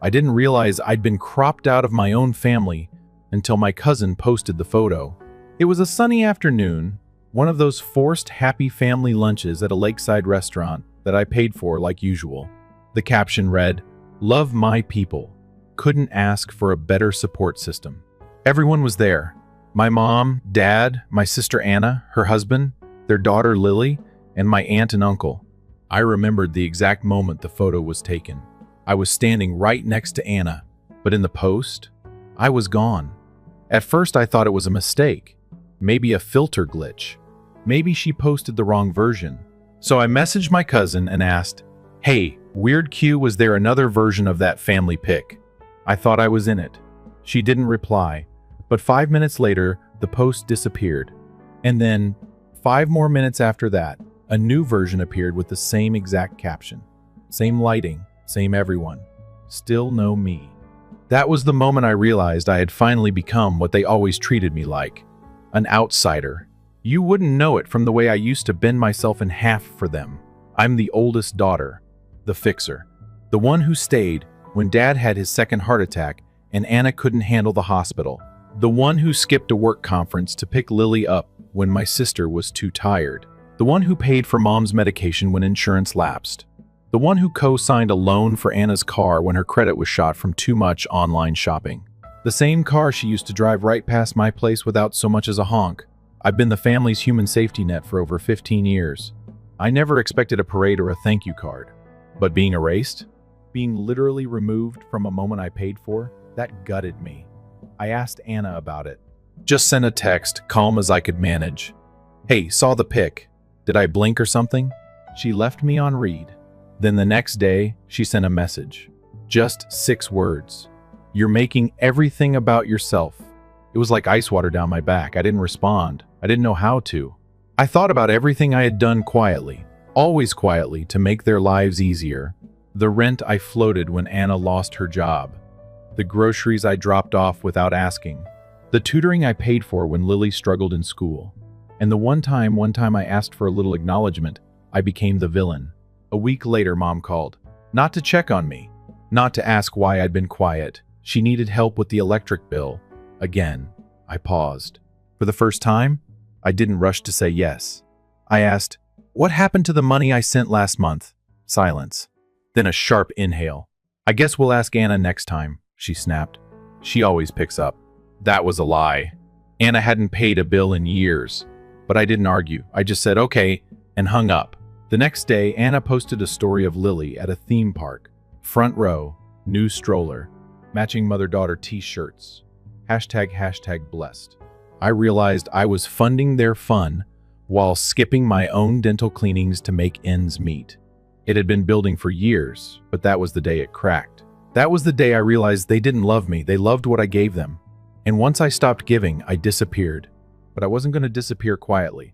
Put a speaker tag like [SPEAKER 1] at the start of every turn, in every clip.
[SPEAKER 1] I didn't realize I'd been cropped out of my own family until my cousin posted the photo. It was a sunny afternoon, one of those forced happy family lunches at a lakeside restaurant that I paid for like usual. The caption read, "Love my people. Couldn't ask for a better support system." Everyone was there. My mom, dad, my sister Anna, her husband, their daughter Lily, and my aunt and uncle. I remembered the exact moment the photo was taken. I was standing right next to Anna, but in the post, I was gone. At first I thought it was a mistake, maybe a filter glitch. Maybe she posted the wrong version. So I messaged my cousin and asked, "Hey, weird Q, was there another version of that family pic? I thought I was in it." She didn't reply, but 5 minutes later, the post disappeared. And then, 5 more minutes after that, a new version appeared with the same exact caption. Same lighting, same everyone. Still no me. That was the moment I realized I had finally become what they always treated me like. An outsider. You wouldn't know it from the way I used to bend myself in half for them. I'm the oldest daughter, the fixer, the one who stayed when Dad had his second heart attack and Anna couldn't handle the hospital, the one who skipped a work conference to pick Lily up when my sister was too tired, the one who paid for Mom's medication when insurance lapsed, the one who co-signed a loan for Anna's car when her credit was shot from too much online shopping. The same car she used to drive right past my place without so much as a honk. I've been the family's human safety net for over 15 years. I never expected a parade or a thank you card. But being erased? Being literally removed from a moment I paid for? That gutted me. I asked Anna about it. Just sent a text, calm as I could manage. "Hey, saw the pic. Did I blink or something?" She left me on read. Then the next day, she sent a message. Just 6 words. "You're making everything about yourself." It was like ice water down my back. I didn't respond. I didn't know how to. I thought about everything I had done quietly, always quietly, to make their lives easier. The rent I floated when Anna lost her job. The groceries I dropped off without asking. The tutoring I paid for when Lily struggled in school. And the one time I asked for a little acknowledgement, I became the villain. A week later, Mom called. Not to check on me. Not to ask why I'd been quiet. She needed help with the electric bill. Again, I paused. For the first time, I didn't rush to say yes. I asked, "What happened to the money I sent last month?" Silence. Then a sharp inhale. "I guess we'll ask Anna next time," she snapped. She always picks up. That was a lie. Anna hadn't paid a bill in years. But I didn't argue. I just said, "Okay," and hung up. The next day, Anna posted a story of Lily at a theme park. Front row, new stroller, matching mother-daughter t-shirts. #, blessed. I realized I was funding their fun while skipping my own dental cleanings to make ends meet. It had been building for years, but that was the day it cracked. That was the day I realized they didn't love me. They loved what I gave them. And once I stopped giving, I disappeared. But I wasn't going to disappear quietly.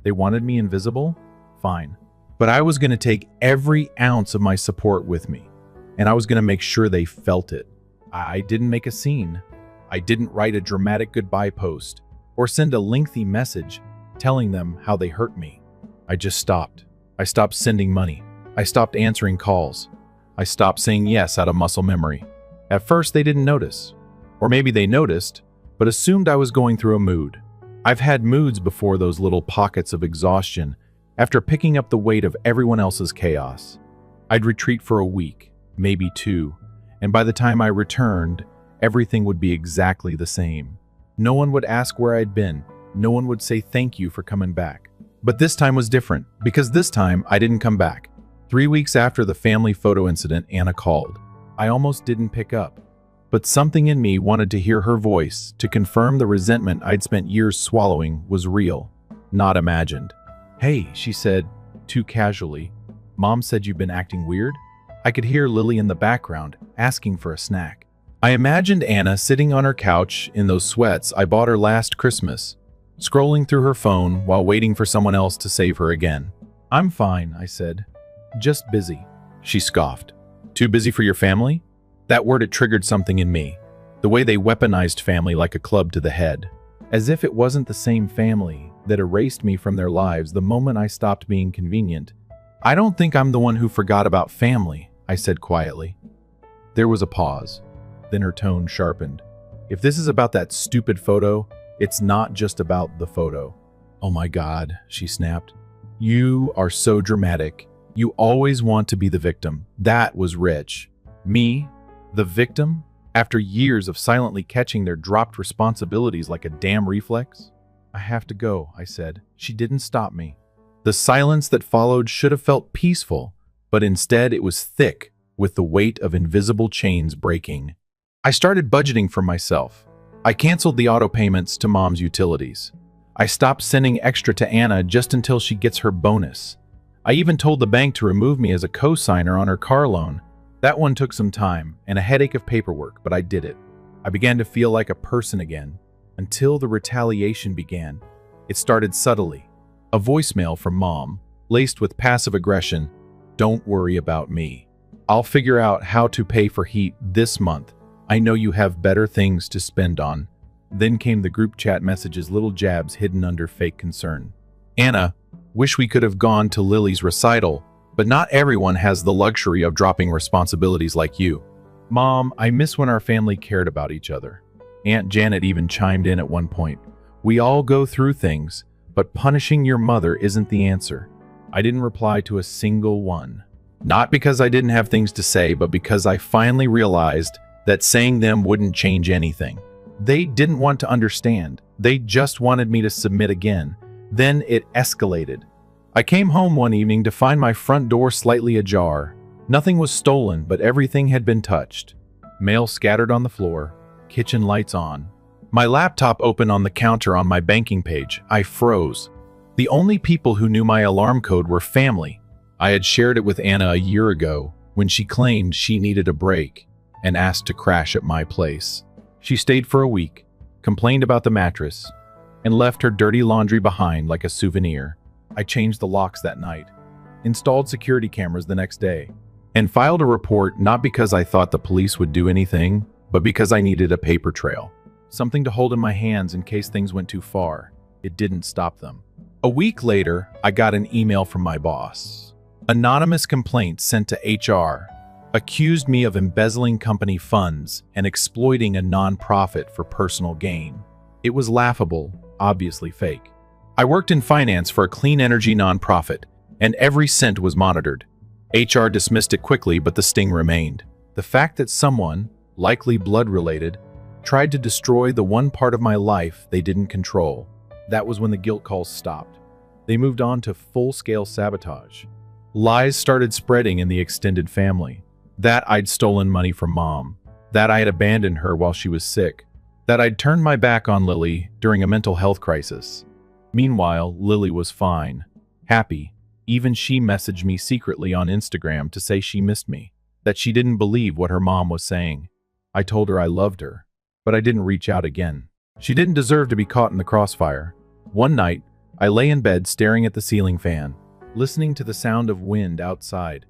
[SPEAKER 1] They wanted me invisible? Fine. But I was going to take every ounce of my support with me. And I was going to make sure they felt it. I didn't make a scene. I didn't write a dramatic goodbye post or send a lengthy message telling them how they hurt me. I just stopped. I stopped sending money. I stopped answering calls. I stopped saying yes out of muscle memory. At first, they didn't notice. Or maybe they noticed, but assumed I was going through a mood. I've had moods before, those little pockets of exhaustion after picking up the weight of everyone else's chaos. I'd retreat for a week, maybe 2, and by the time I returned, everything would be exactly the same. No one would ask where I'd been. No one would say thank you for coming back. But this time was different, because this time I didn't come back. 3 weeks after the family photo incident, Anna called. I almost didn't pick up. But something in me wanted to hear her voice to confirm the resentment I'd spent years swallowing was real, not imagined. "Hey," she said, too casually. "Mom said you've been acting weird?" I could hear Lily in the background, asking for a snack. I imagined Anna sitting on her couch in those sweats I bought her last Christmas, scrolling through her phone while waiting for someone else to save her again. "I'm fine," I said. "Just busy." She scoffed. "Too busy for your family?" That word, it triggered something in me. The way they weaponized family like a club to the head. As if it wasn't the same family that erased me from their lives the moment I stopped being convenient. "I don't think I'm the one who forgot about family," I said quietly. There was a pause. Then her tone sharpened. If this is about that stupid photo, it's not just about the photo. Oh my God, she snapped. You are so dramatic. You always want to be the victim. That was Rich. Me? The victim? After years of silently catching their dropped responsibilities like a damn reflex? I have to go, I said. She didn't stop me. The silence that followed should have felt peaceful, but instead it was thick with the weight of invisible chains breaking. I started budgeting for myself. I canceled the auto payments to Mom's utilities. I stopped sending extra to Anna just until she gets her bonus. I even told the bank to remove me as a co-signer on her car loan. That one took some time and a headache of paperwork, but I did it. I began to feel like a person again, until the retaliation began. It started subtly. A voicemail from Mom, laced with passive aggression. Don't worry about me. I'll figure out how to pay for heat this month. I know you have better things to spend on. Then came the group chat messages, little jabs hidden under fake concern. Anna, wish we could have gone to Lily's recital, but not everyone has the luxury of dropping responsibilities like you. Mom, I miss when our family cared about each other. Aunt Janet even chimed in at one point. We all go through things, but punishing your mother isn't the answer. I didn't reply to a single one. Not because I didn't have things to say, but because I finally realized that saying them wouldn't change anything. They didn't want to understand. They just wanted me to submit again. Then it escalated. I came home one evening to find my front door slightly ajar. Nothing was stolen, but everything had been touched. Mail scattered on the floor, kitchen lights on. My laptop open on the counter on my banking page. I froze. The only people who knew my alarm code were family. I had shared it with Anna a year ago when she claimed she needed a break and asked to crash at my place. She stayed for a week, complained about the mattress, and left her dirty laundry behind like a souvenir. I changed the locks that night, installed security cameras the next day, and filed a report not because I thought the police would do anything, but because I needed a paper trail. Something to hold in my hands in case things went too far. It didn't stop them. A week later, I got an email from my boss. Anonymous complaint sent to HR accused me of embezzling company funds and exploiting a nonprofit for personal gain. It was laughable, obviously fake. I worked in finance for a clean energy nonprofit, and every cent was monitored. HR dismissed it quickly, but the sting remained. The fact that someone, likely blood-related, tried to destroy the one part of my life they didn't control. That was when the guilt calls stopped. They moved on to full-scale sabotage. Lies started spreading in the extended family. That I'd stolen money from Mom. That I had abandoned her while she was sick. That I'd turned my back on Lily during a mental health crisis. Meanwhile, Lily was fine, happy. Even she messaged me secretly on Instagram to say she missed me, that she didn't believe what her mom was saying. I told her I loved her, but I didn't reach out again. She didn't deserve to be caught in the crossfire. One night, I lay in bed staring at the ceiling fan, listening to the sound of wind outside,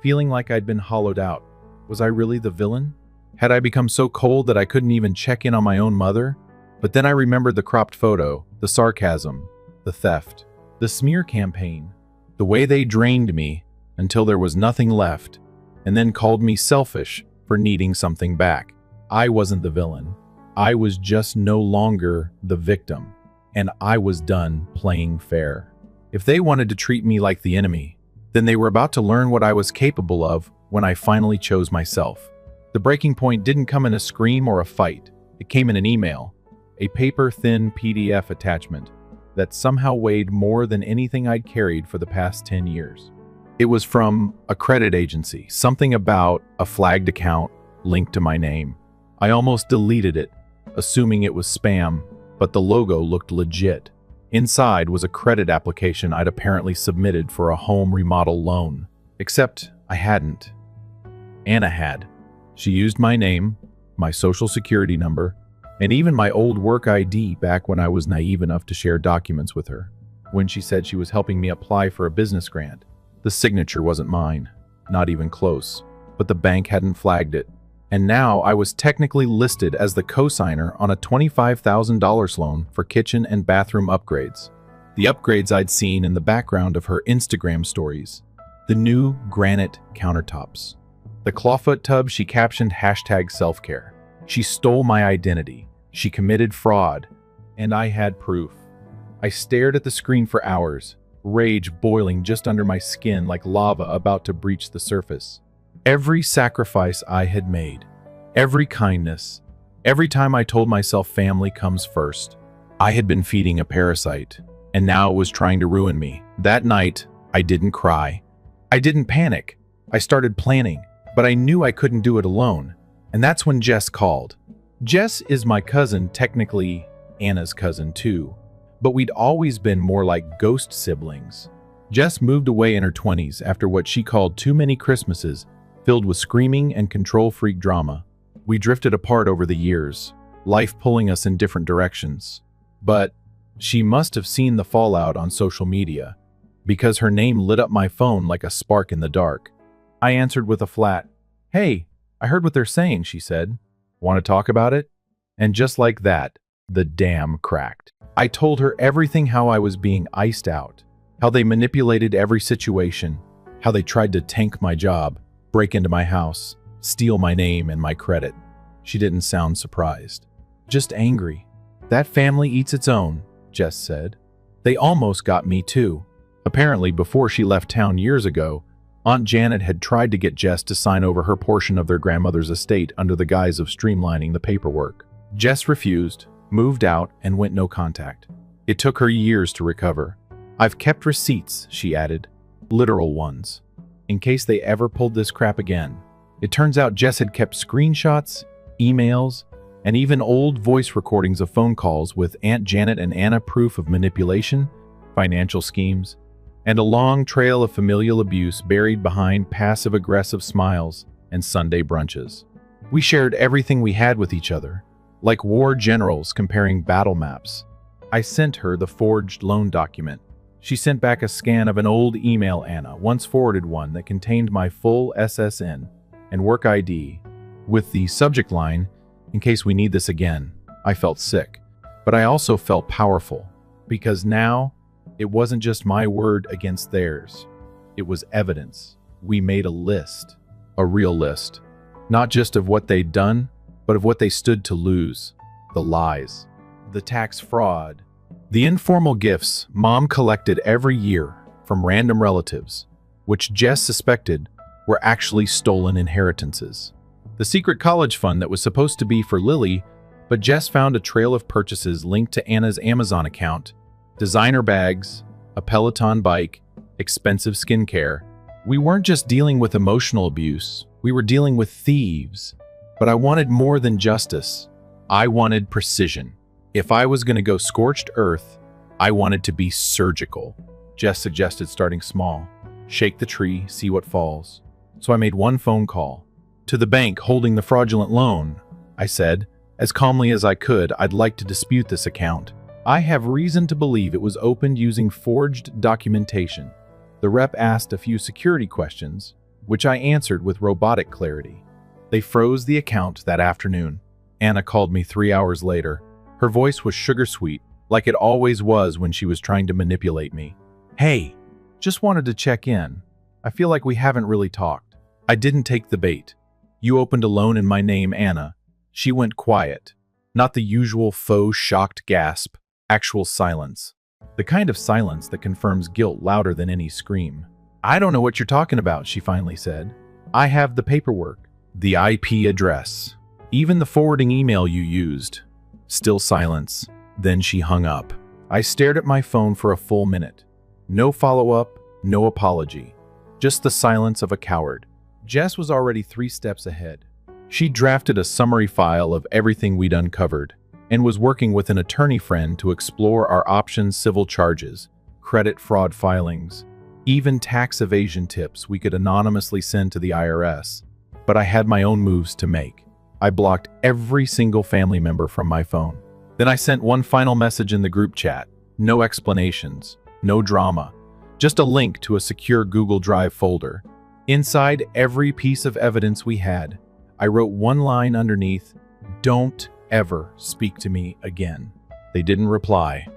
[SPEAKER 1] feeling like I'd been hollowed out. Was I really the villain? Had I become so cold that I couldn't even check in on my own mother? But then I remembered the cropped photo, the sarcasm, the theft, the smear campaign, the way they drained me until there was nothing left, and then called me selfish for needing something back. I wasn't the villain. I was just no longer the victim, and I was done playing fair. If they wanted to treat me like the enemy, then they were about to learn what I was capable of when I finally chose myself. The breaking point didn't come in a scream or a fight. It came in an email, a paper-thin PDF attachment that somehow weighed more than anything I'd carried for the past 10 years. It was from a credit agency, something about a flagged account linked to my name. I almost deleted it, assuming it was spam, but the logo looked legit. Inside was a credit application I'd apparently submitted for a home remodel loan. Except I hadn't. Anna had. She used my name, my social security number, and even my old work ID back when I was naive enough to share documents with her. When she said she was helping me apply for a business grant, the signature wasn't mine, not even close, but the bank hadn't flagged it. And now I was technically listed as the co-signer on a $25,000 loan for kitchen and bathroom upgrades. The upgrades I'd seen in the background of her Instagram stories. The new granite countertops. The clawfoot tub, she captioned #selfcare. She stole my identity. She committed fraud. And I had proof. I stared at the screen for hours, rage boiling just under my skin like lava about to breach the surface. Every sacrifice I had made, every kindness, every time I told myself family comes first, I had been feeding a parasite, and now it was trying to ruin me. That night, I didn't cry. I didn't panic. I started planning, but I knew I couldn't do it alone. And that's when Jess called. Jess is my cousin, technically Anna's cousin too, but we'd always been more like ghost siblings. Jess moved away in her 20s after what she called too many Christmases filled with screaming and control-freak drama. We drifted apart over the years, life pulling us in different directions. But she must have seen the fallout on social media, because her name lit up my phone like a spark in the dark. I answered with a flat, "Hey, I heard what they're saying," she said. "Want to talk about it?" And just like that, the dam cracked. I told her everything, how I was being iced out, how they manipulated every situation, how they tried to tank my job, break into my house, steal my name and my credit. She didn't sound surprised, just angry. "That family eats its own," Jess said. "They almost got me too." Apparently, before she left town years ago, Aunt Janet had tried to get Jess to sign over her portion of their grandmother's estate under the guise of streamlining the paperwork. Jess refused, moved out, and went no contact. It took her years to recover. "I've kept receipts," she added, literal ones, in case they ever pulled this crap again. It turns out Jess had kept screenshots, emails, and even old voice recordings of phone calls with Aunt Janet and Anna, proof of manipulation, financial schemes, and a long trail of familial abuse buried behind passive-aggressive smiles and Sunday brunches. We shared everything we had with each other, like war generals comparing battle maps. I sent her the forged loan document. She sent back a scan of an old email Anna once forwarded, one that contained my full SSN and work ID, with the subject line, "In case we need this again." I felt sick, but I also felt powerful, because now it wasn't just my word against theirs. It was evidence. We made a list, a real list, not just of what they'd done, but of what they stood to lose. The lies, the tax fraud, the informal gifts Mom collected every year from random relatives, which Jess suspected were actually stolen inheritances. The secret college fund that was supposed to be for Lily, but Jess found a trail of purchases linked to Anna's Amazon account, designer bags, a Peloton bike, expensive skincare. We weren't just dealing with emotional abuse, we were dealing with thieves. But I wanted more than justice. I wanted precision. If I was going to go scorched earth, I wanted to be surgical. Jess suggested starting small. Shake the tree, see what falls. So I made one phone call. "To the bank holding the fraudulent loan," I said. As calmly as I could, "I'd like to dispute this account. I have reason to believe it was opened using forged documentation." The rep asked a few security questions, which I answered with robotic clarity. They froze the account that afternoon. Anna called me 3 hours later. Her voice was sugar-sweet, like it always was when she was trying to manipulate me. "Hey, just wanted to check in. I feel like we haven't really talked." I didn't take the bait. "You opened a loan in my name, Anna." She went quiet. Not the usual faux shocked gasp, actual silence. The kind of silence that confirms guilt louder than any scream. "I don't know what you're talking about," she finally said. "I have the paperwork, the IP address, even the forwarding email you used." Still silence. Then she hung up. I stared at my phone for a full minute. No follow-up, no apology. Just the silence of a coward. Jess was already 3 steps ahead. She drafted a summary file of everything we'd uncovered, and was working with an attorney friend to explore our options: civil charges, credit fraud filings, even tax evasion tips we could anonymously send to the IRS. But I had my own moves to make. I blocked every single family member from my phone. Then I sent one final message in the group chat. No explanations, no drama, just a link to a secure Google Drive folder. Inside every piece of evidence we had, I wrote one line underneath: "Don't ever speak to me again." They didn't reply.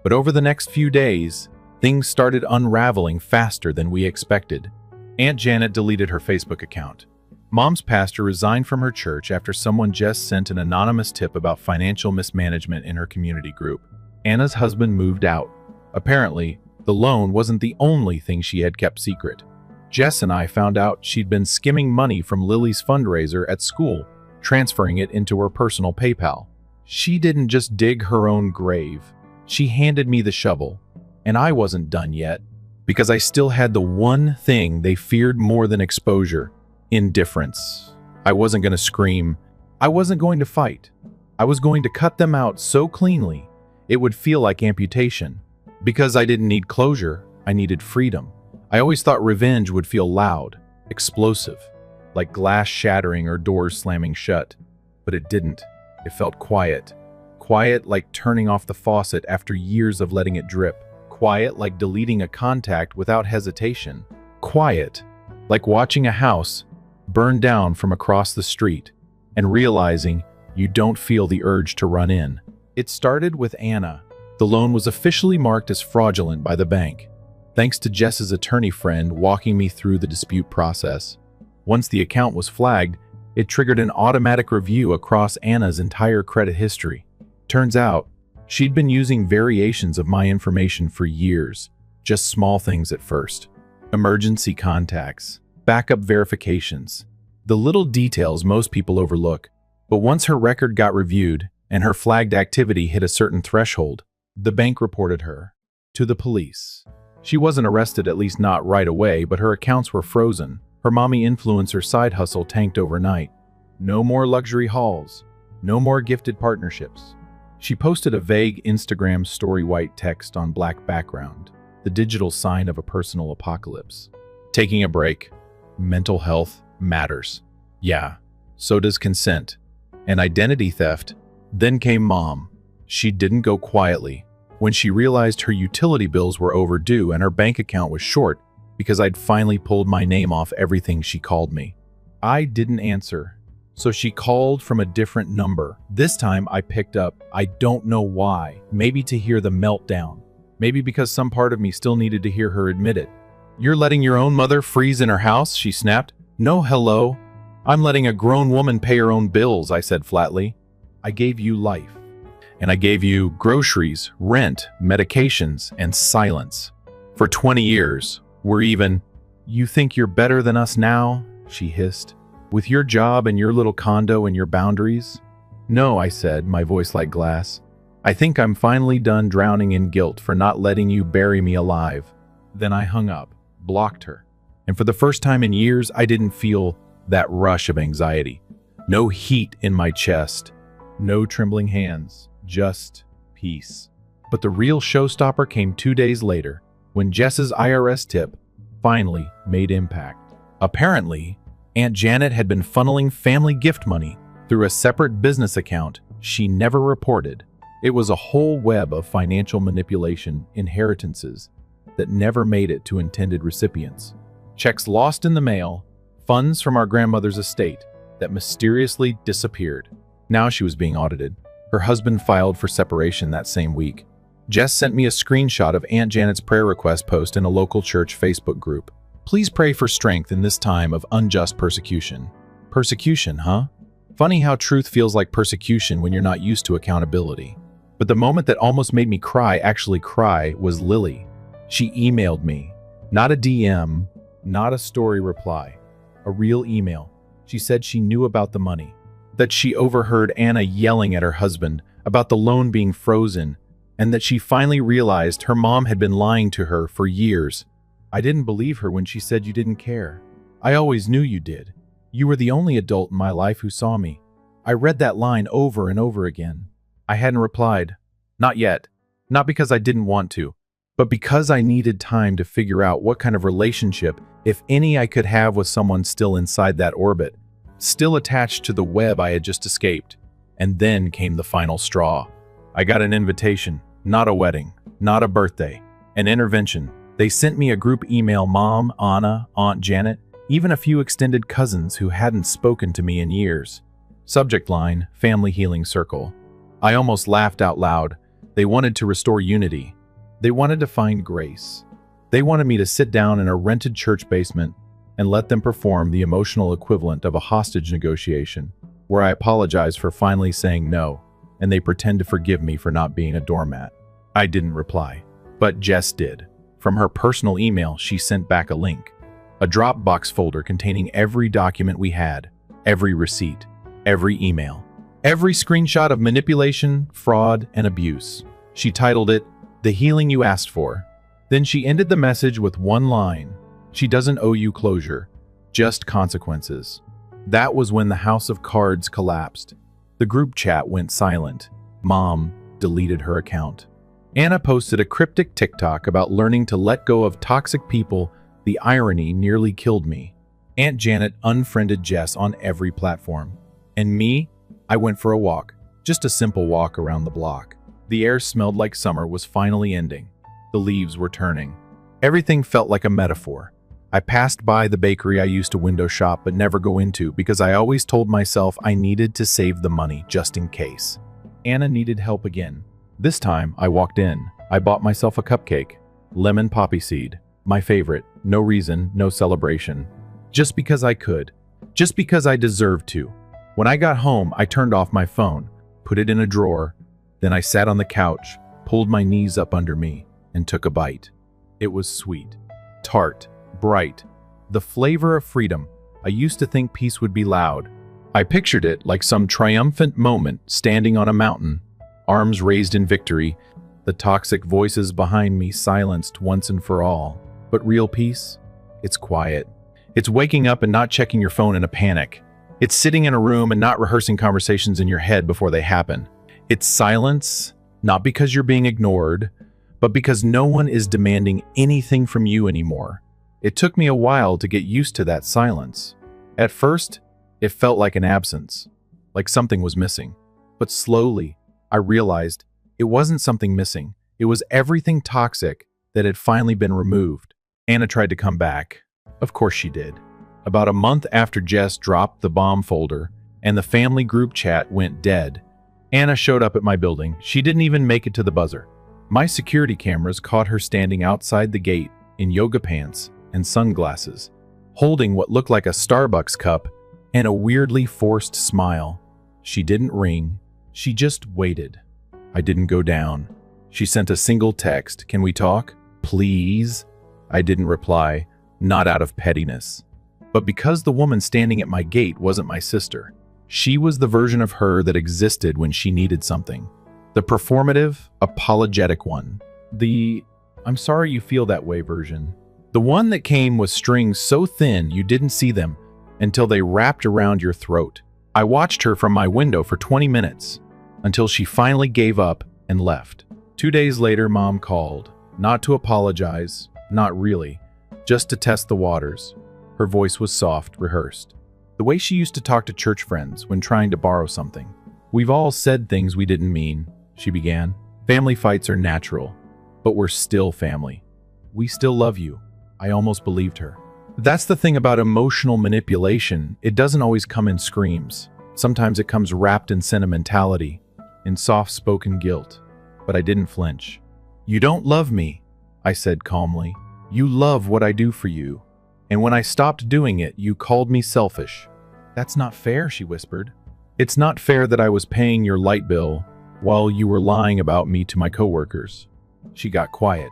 [SPEAKER 1] But over the next few days, things started unraveling faster than we expected. Aunt Janet deleted her Facebook account. Mom's pastor resigned from her church after someone just sent an anonymous tip about financial mismanagement in her community group. Anna's husband moved out. Apparently, the loan wasn't the only thing she had kept secret. Jess and I found out she'd been skimming money from Lily's fundraiser at school, transferring it into her personal PayPal. She didn't just dig her own grave. She handed me the shovel, and I wasn't done yet, because I still had the one thing they feared more than exposure: indifference. I wasn't going to scream. I wasn't going to fight. I was going to cut them out so cleanly it would feel like amputation. Because I didn't need closure, I needed freedom. I always thought revenge would feel loud, explosive, like glass shattering or doors slamming shut. But it didn't. It felt quiet. Quiet like turning off the faucet after years of letting it drip. Quiet like deleting a contact without hesitation. Quiet like watching a house burn down from across the street and realizing you don't feel the urge to run in. It started with Anna. The loan was officially marked as fraudulent by the bank, thanks to Jess's attorney friend walking me through the dispute process. Once the account was flagged, it triggered an automatic review across Anna's entire credit history. Turns out, she'd been using variations of my information for years, just small things at first. Emergency contacts, backup verifications, the little details most people overlook. But once her record got reviewed and her flagged activity hit a certain threshold, the bank reported her to the police. She wasn't arrested, at least not right away, but her accounts were frozen. Her mommy influencer side hustle tanked overnight. No more luxury hauls. No more gifted partnerships. She posted a vague Instagram story white text on black background, the digital sign of a personal apocalypse. Taking a break. Mental health matters. Yeah, so does consent. And identity theft. Then came Mom. She didn't go quietly. When she realized her utility bills were overdue and her bank account was short because I'd finally pulled my name off everything, she called me. I didn't answer, so she called from a different number. This time I picked up. I don't know why. Maybe to hear the meltdown. Maybe because some part of me still needed to hear her admit it. "You're letting your own mother freeze in her house?" she snapped. "No, hello. I'm letting a grown woman pay her own bills," I said flatly. "I gave you life. And I gave you groceries, rent, medications, and silence. For 20 years. We're even." "You think you're better than us now?" she hissed. "With your job and your little condo and your boundaries?" "No," I said, my voice like glass. "I think I'm finally done drowning in guilt for not letting you bury me alive." Then I hung up, blocked her. And for the first time in years, I didn't feel that rush of anxiety. No heat in my chest. No trembling hands. Just peace. But the real showstopper came 2 days later, when Jess's IRS tip finally made impact. Apparently, Aunt Janet had been funneling family gift money through a separate business account she never reported. It was a whole web of financial manipulation, inheritances that never made it to intended recipients. Checks lost in the mail, funds from our grandmother's estate that mysteriously disappeared. Now she was being audited. Her husband filed for separation that same week. Jess sent me a screenshot of Aunt Janet's prayer request post in a local church Facebook group. "Please pray for strength in this time of unjust persecution." Persecution, huh? Funny how truth feels like persecution when you're not used to accountability. But the moment that almost made me cry, actually cry, was Lily. She emailed me. Not a DM, not a story reply. A real email. She said she knew about the money. That she overheard Anna yelling at her husband about the loan being frozen, and that she finally realized her mom had been lying to her for years. "I didn't believe her when she said you didn't care. I always knew you did. You were the only adult in my life who saw me." I read that line over and over again. I hadn't replied. Not yet. Not because I didn't want to, but because I needed time to figure out what kind of relationship, if any, I could have with someone still inside that orbit, still attached to the web I had just escaped. And then came the final straw. I got an invitation, not a wedding, not a birthday, an intervention. They sent me a group email: Mom, Anna, Aunt Janet, even a few extended cousins who hadn't spoken to me in years. Subject line: Family Healing Circle. I almost laughed out loud. They wanted to restore unity. They wanted to find grace. They wanted me to sit down in a rented church basement and let them perform the emotional equivalent of a hostage negotiation, where I apologize for finally saying no, and they pretend to forgive me for not being a doormat. I didn't reply, but Jess did. From her personal email, she sent back a link, a Dropbox folder containing every document we had, every receipt, every email, every screenshot of manipulation, fraud, and abuse. She titled it, "The Healing You Asked For." Then she ended the message with one line, "She doesn't owe you closure, just consequences." That was when the house of cards collapsed. The group chat went silent. Mom deleted her account. Anna posted a cryptic TikTok about learning to let go of toxic people. The irony nearly killed me. Aunt Janet unfriended Jess on every platform. And me, I went for a walk, just a simple walk around the block. The air smelled like summer was finally ending. The leaves were turning. Everything felt like a metaphor. I passed by the bakery I used to window shop but never go into because I always told myself I needed to save the money just in case. Anna needed help again. This time, I walked in. I bought myself a cupcake. Lemon poppy seed. My favorite. No reason, no celebration. Just because I could. Just because I deserved to. When I got home, I turned off my phone, put it in a drawer. Then I sat on the couch, pulled my knees up under me, and took a bite. It was sweet, tart, bright. The flavor of freedom. I used to think peace would be loud. I pictured it like some triumphant moment standing on a mountain, arms raised in victory, the toxic voices behind me silenced once and for all. But real peace? It's quiet. It's waking up and not checking your phone in a panic. It's sitting in a room and not rehearsing conversations in your head before they happen. It's silence, not because you're being ignored, but because no one is demanding anything from you anymore. It took me a while to get used to that silence. At first, it felt like an absence, like something was missing. But slowly, I realized it wasn't something missing. It was everything toxic that had finally been removed. Anna tried to come back. Of course she did. About a month after Jess dropped the bomb folder and the family group chat went dead, Anna showed up at my building. She didn't even make it to the buzzer. My security cameras caught her standing outside the gate in yoga pants and sunglasses, holding what looked like a Starbucks cup and a weirdly forced smile. She didn't ring. She just waited. I didn't go down. She sent a single text, "Can we talk? Please?" I didn't reply, not out of pettiness, but because the woman standing at my gate wasn't my sister. She was the version of her that existed when she needed something. The performative, apologetic one. The "I'm sorry you feel that way" version. The one that came with strings so thin you didn't see them until they wrapped around your throat. I watched her from my window for 20 minutes until she finally gave up and left. 2 days later, Mom called, not to apologize, not really, just to test the waters. Her voice was soft, rehearsed. The way she used to talk to church friends when trying to borrow something. "We've all said things we didn't mean," she began. "Family fights are natural, but we're still family. We still love you." I almost believed her. That's the thing about emotional manipulation. It doesn't always come in screams. Sometimes it comes wrapped in sentimentality, in soft-spoken guilt. But I didn't flinch. "You don't love me," I said calmly. "You love what I do for you. And when I stopped doing it, you called me selfish." "That's not fair," she whispered. "It's not fair that I was paying your light bill while you were lying about me to my coworkers." She got quiet.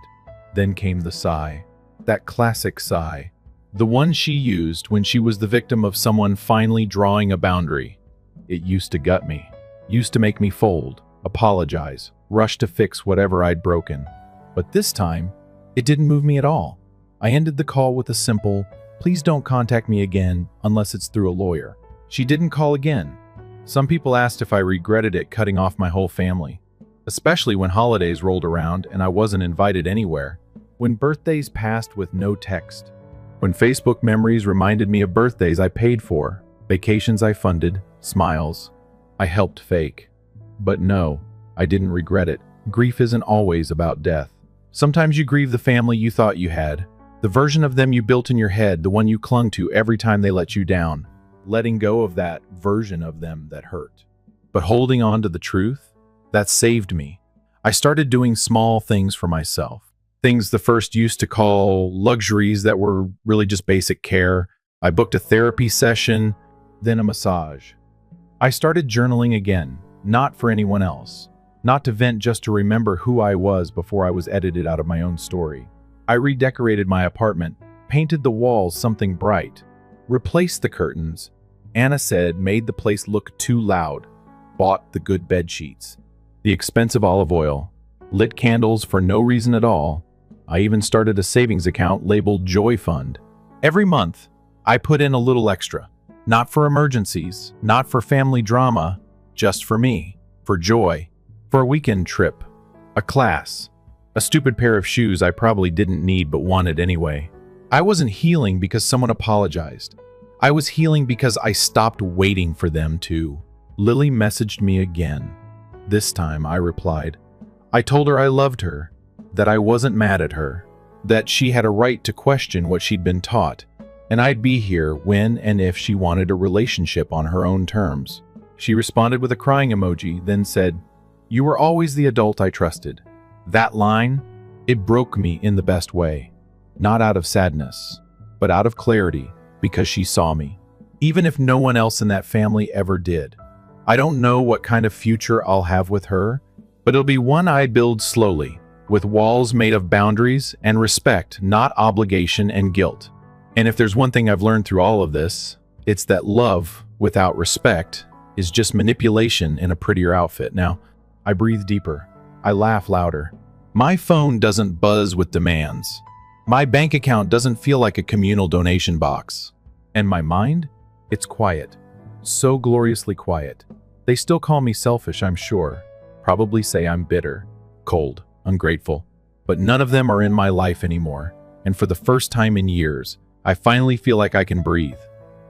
[SPEAKER 1] Then came the sigh. That classic sigh. The one she used when she was the victim of someone finally drawing a boundary. It used to gut me. Used to make me fold, apologize, rush to fix whatever I'd broken. But this time, it didn't move me at all. I ended the call with a simple, "Please don't contact me again unless it's through a lawyer." She didn't call again. Some people asked if I regretted it cutting off my whole family, especially when holidays rolled around and I wasn't invited anywhere, when birthdays passed with no text, when Facebook memories reminded me of birthdays I paid for, vacations I funded, smiles I helped fake. But no, I didn't regret it. Grief isn't always about death. Sometimes you grieve the family you thought you had, the version of them you built in your head, the one you clung to every time they let you down. Letting go of that version of them that hurt. But holding on to the truth, that saved me. I started doing small things for myself. Things the first used to call luxuries that were really just basic care. I booked a therapy session, then a massage. I started journaling again, not for anyone else, not to vent, just to remember who I was before I was edited out of my own story. I redecorated my apartment, painted the walls something bright, replaced the curtains. Anna said made the place look too loud, bought the good bed sheets, the expensive olive oil, lit candles for no reason at all. I even started a savings account labeled Joy Fund. Every month, I put in a little extra. Not for emergencies, not for family drama, just for me, for joy, for a weekend trip, a class, a stupid pair of shoes I probably didn't need but wanted anyway. I wasn't healing because someone apologized. I was healing because I stopped waiting for them to. Lily messaged me again. This time I replied. I told her I loved her, that I wasn't mad at her, that she had a right to question what she'd been taught, and I'd be here when and if she wanted a relationship on her own terms. She responded with a crying emoji, then said, "You were always the adult I trusted." That line, it broke me in the best way. Not out of sadness, but out of clarity, because she saw me. Even if no one else in that family ever did. I don't know what kind of future I'll have with her, but it'll be one I build slowly, with walls made of boundaries and respect, not obligation and guilt. And if there's one thing I've learned through all of this, it's that love without respect is just manipulation in a prettier outfit. Now, I breathe deeper. I laugh louder. My phone doesn't buzz with demands. My bank account doesn't feel like a communal donation box. And my mind? It's quiet. So gloriously quiet. They still call me selfish, I'm sure. Probably say I'm bitter, cold, ungrateful. But none of them are in my life anymore. And for the first time in years, I finally feel like I can breathe.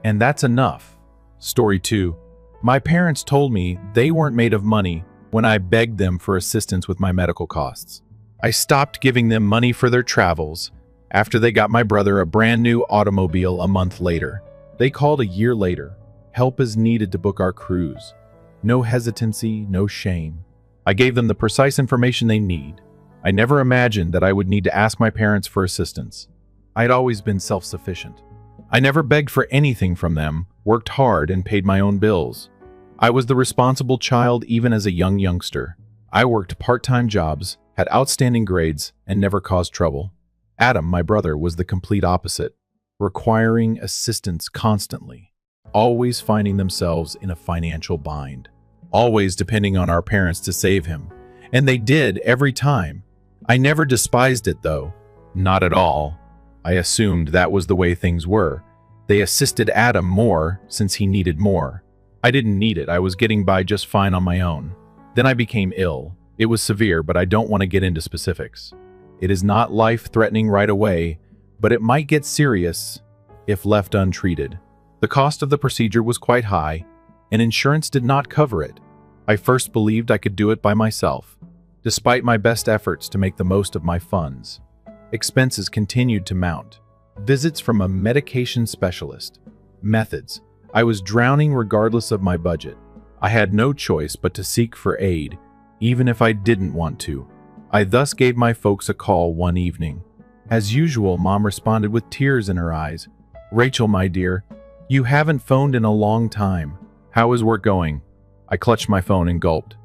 [SPEAKER 1] And that's enough. Story 2. My parents told me they weren't made of money when I begged them for assistance with my medical costs. I stopped giving them money for their travels after they got my brother a brand new automobile a month later. They called a year later. Help is needed to book our cruise. No hesitancy, no shame. I gave them the precise information they need. I never imagined that I would need to ask my parents for assistance. I'd always been self-sufficient. I never begged for anything from them, worked hard, and paid my own bills. I was the responsible child even as a young youngster. I worked part-time jobs, had outstanding grades, and never caused trouble. Adam, my brother, was the complete opposite, requiring assistance constantly, always finding themselves in a financial bind, always depending on our parents to save him. And they did every time. I never despised it, though. Not at all. I assumed that was the way things were. They assisted Adam more since he needed more. I didn't need it. I was getting by just fine on my own. Then I became ill. It was severe, but I don't want to get into specifics. It is not life-threatening right away, but it might get serious if left untreated. The cost of the procedure was quite high, and insurance did not cover it. I first believed I could do it by myself, despite my best efforts to make the most of my funds. Expenses continued to mount. Visits from a medication specialist. Methods. I was drowning regardless of my budget. I had no choice but to seek for aid, even if I didn't want to. I thus gave my folks a call one evening. As usual, Mom responded with tears in her eyes. "Rachel, my dear, you haven't phoned in a long time. How is work going?" I clutched my phone and gulped.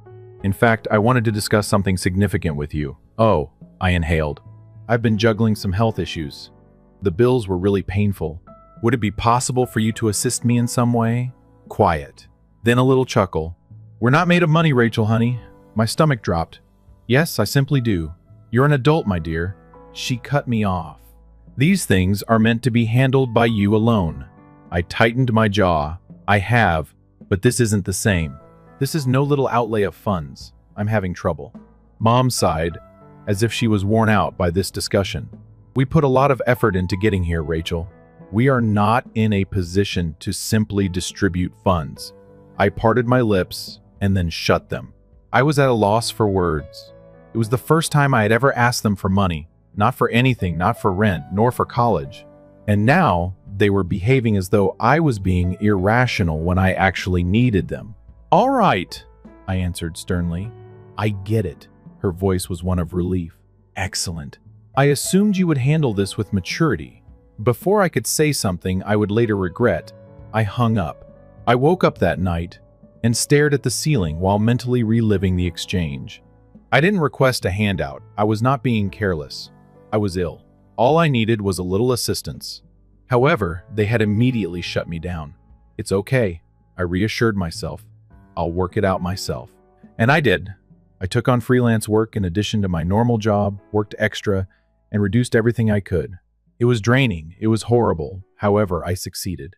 [SPEAKER 1] "In fact, I wanted to discuss something significant with you." "Oh," I inhaled. "I've been juggling some health issues. The bills were really painful. Would it be possible for you to assist me in some way?" Quiet. Then a little chuckle. "We're not made of money, Rachel, honey." My stomach dropped. "Yes, I simply do. You're an adult, my dear." She cut me off. "These things are meant to be handled by you alone." I tightened my jaw. "I have, but this isn't the same. This is no little outlay of funds. I'm having trouble." Mom sighed, as if she was worn out by this discussion. "We put a lot of effort into getting here, Rachel. We are not in a position to simply distribute funds." I parted my lips and then shut them. I was at a loss for words. It was the first time I had ever asked them for money, not for anything, not for rent, nor for college. And now they were behaving as though I was being irrational when I actually needed them. "All right," I answered sternly. "I get it." Her voice was one of relief. "Excellent. I assumed you would handle this with maturity. Before I could say something I would later regret, I hung up. I woke up that night and stared at the ceiling while mentally reliving the exchange. I didn't request a handout. I was not being careless. I was ill. All I needed was a little assistance. However, they had immediately shut me down. It's okay, I reassured myself. I'll work it out myself. And I did. I took on freelance work in addition to my normal job, worked extra, and reduced everything I could. It was draining. It was horrible. However, I succeeded.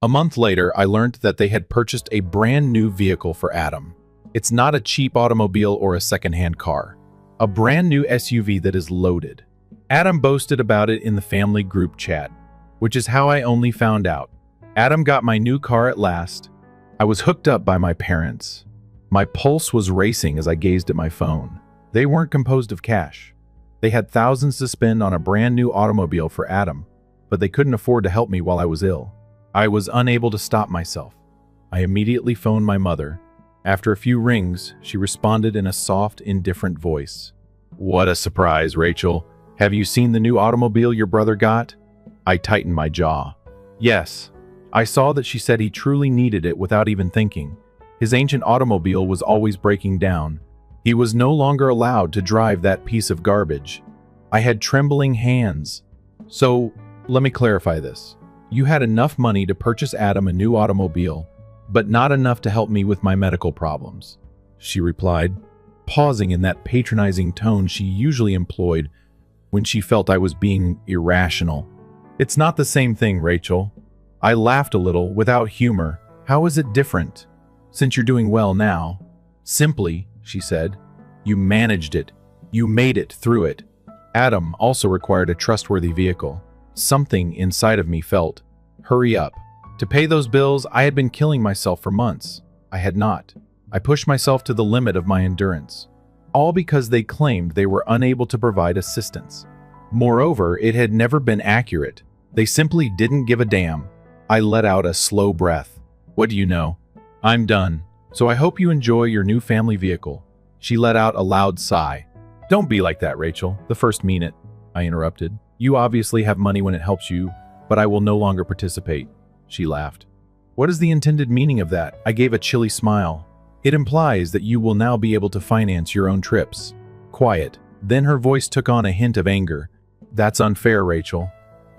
[SPEAKER 1] A month later, I learned that they had purchased a brand new vehicle for Adam. It's not a cheap automobile or a secondhand car. A brand new SUV that is loaded. Adam boasted about it in the family group chat, which is how I only found out. Adam got my new car at last. I was hooked up by my parents. My pulse was racing as I gazed at my phone. They weren't composed of cash. They had thousands to spend on a brand new automobile for Adam, but they couldn't afford to help me while I was ill. I was unable to stop myself. I immediately phoned my mother. After a few rings, she responded in a soft, indifferent voice. "What a surprise, Rachel. Have you seen the new automobile your brother got?" I tightened my jaw. Yes. I saw that she said he truly needed it without even thinking. His ancient automobile was always breaking down. He was no longer allowed to drive that piece of garbage. I had trembling hands. "So, let me clarify this. You had enough money to purchase Adam a new automobile, but not enough to help me with my medical problems," she replied, pausing in that patronizing tone she usually employed when she felt I was being irrational. "It's not the same thing, Rachel." I laughed a little, without humor. "How is it different? Since you're doing well now." "Simply," she said, "you managed it. You made it through it." Adam also required a trustworthy vehicle. Something inside of me felt, "Hurry up." To pay those bills, I had been killing myself for months. I had not. I pushed myself to the limit of my endurance. All because they claimed they were unable to provide assistance. Moreover, it had never been accurate. They simply didn't give a damn. I let out a slow breath. "What do you know? I'm done. So I hope you enjoy your new family vehicle." She let out a loud sigh. "Don't be like that, Rachel. The first mean it," I interrupted. "You obviously have money when it helps you, but I will no longer participate." She laughed. "What is the intended meaning of that?" I gave a chilly smile. "It implies that you will now be able to finance your own trips." Quiet. Then her voice took on a hint of anger. "That's unfair, Rachel."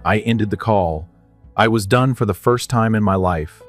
[SPEAKER 1] I ended the call. I was done for the first time in my life.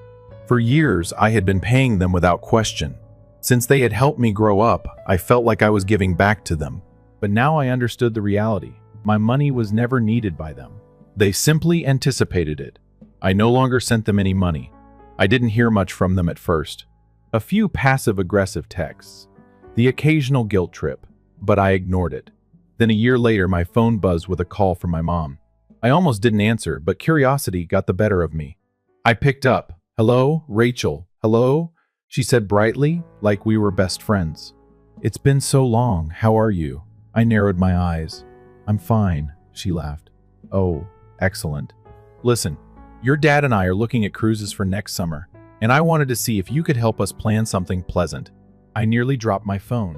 [SPEAKER 1] For years, I had been paying them without question. Since they had helped me grow up, I felt like I was giving back to them. But now I understood the reality. My money was never needed by them. They simply anticipated it. I no longer sent them any money. I didn't hear much from them at first. A few passive-aggressive texts. The occasional guilt trip, but I ignored it. Then a year later, my phone buzzed with a call from my mom. I almost didn't answer, but curiosity got the better of me. I picked up. "Hello, Rachel. Hello?" she said brightly, like we were best friends. "It's been so long. How are you?" I narrowed my eyes. "I'm fine," she laughed. "Oh, excellent. Listen, your dad and I are looking at cruises for next summer, and I wanted to see if you could help us plan something pleasant." I nearly dropped my phone.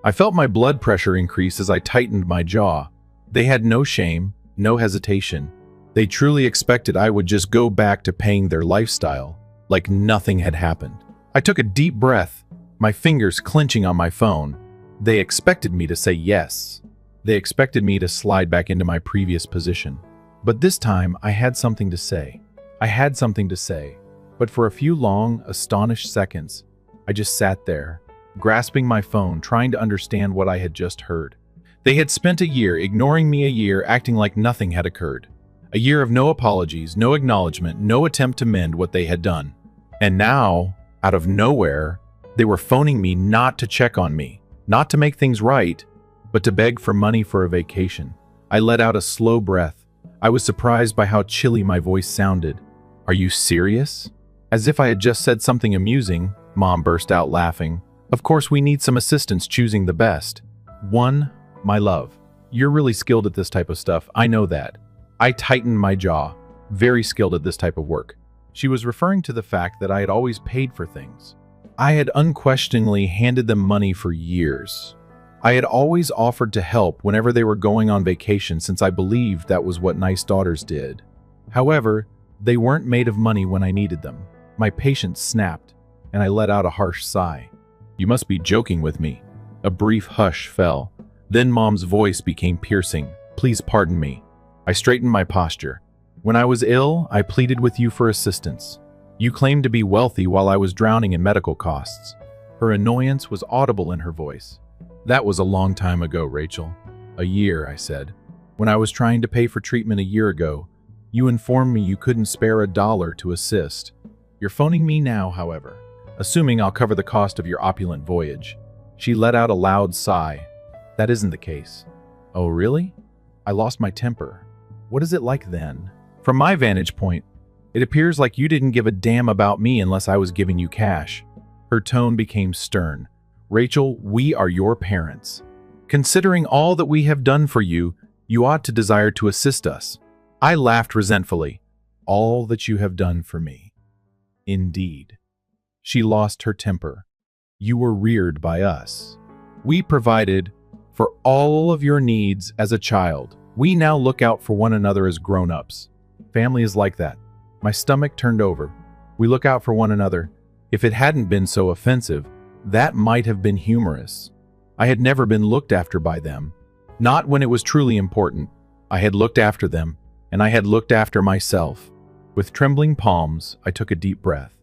[SPEAKER 1] I felt my blood pressure increase as I tightened my jaw. They had no shame, no hesitation. They truly expected I would just go back to paying their lifestyle, like nothing had happened. I took a deep breath, my fingers clenching on my phone. They expected me to say yes. They expected me to slide back into my previous position. But this time, I had something to say. I had something to say. But for a few long, astonished seconds, I just sat there, grasping my phone, trying to understand what I had just heard. They had spent a year ignoring me, a year acting like nothing had occurred. A year of no apologies, no acknowledgement, no attempt to mend what they had done. And now, out of nowhere, they were phoning me not to check on me, not to make things right, but to beg for money for a vacation. I let out a slow breath. I was surprised by how chilly my voice sounded. "Are you serious?" As if I had just said something amusing, Mom burst out laughing. "Of course we need some assistance choosing the best." "One, my love. You're really skilled at this type of stuff, I know that." I tightened my jaw. "Very skilled at this type of work." She was referring to the fact that I had always paid for things. I had unquestioningly handed them money for years. I had always offered to help whenever they were going on vacation since I believed that was what nice daughters did. However, they weren't made of money when I needed them. My patience snapped, and I let out a harsh sigh. "You must be joking with me." A brief hush fell. Then Mom's voice became piercing. "Please pardon me." I straightened my posture. "When I was ill, I pleaded with you for assistance. You claimed to be wealthy while I was drowning in medical costs." Her annoyance was audible in her voice. "That was a long time ago, Rachel." "A year," I said. "When I was trying to pay for treatment a year ago, you informed me you couldn't spare $1 to assist. You're phoning me now, however, assuming I'll cover the cost of your opulent voyage." She let out a loud sigh. "That isn't the case." "Oh, really?" I lost my temper. "What is it like then?" "From my vantage point, it appears like you didn't give a damn about me unless I was giving you cash." Her tone became stern. "Rachel, we are your parents. Considering all that we have done for you, you ought to desire to assist us." I laughed resentfully. "All that you have done for me." "Indeed." She lost her temper. "You were reared by us. We provided for all of your needs as a child. We now look out for one another as grown-ups. Family is like that." My stomach turned over. We look out for one another. If it hadn't been so offensive, that might have been humorous. I had never been looked after by them. Not when it was truly important. I had looked after them, and I had looked after myself. With trembling palms, I took a deep breath.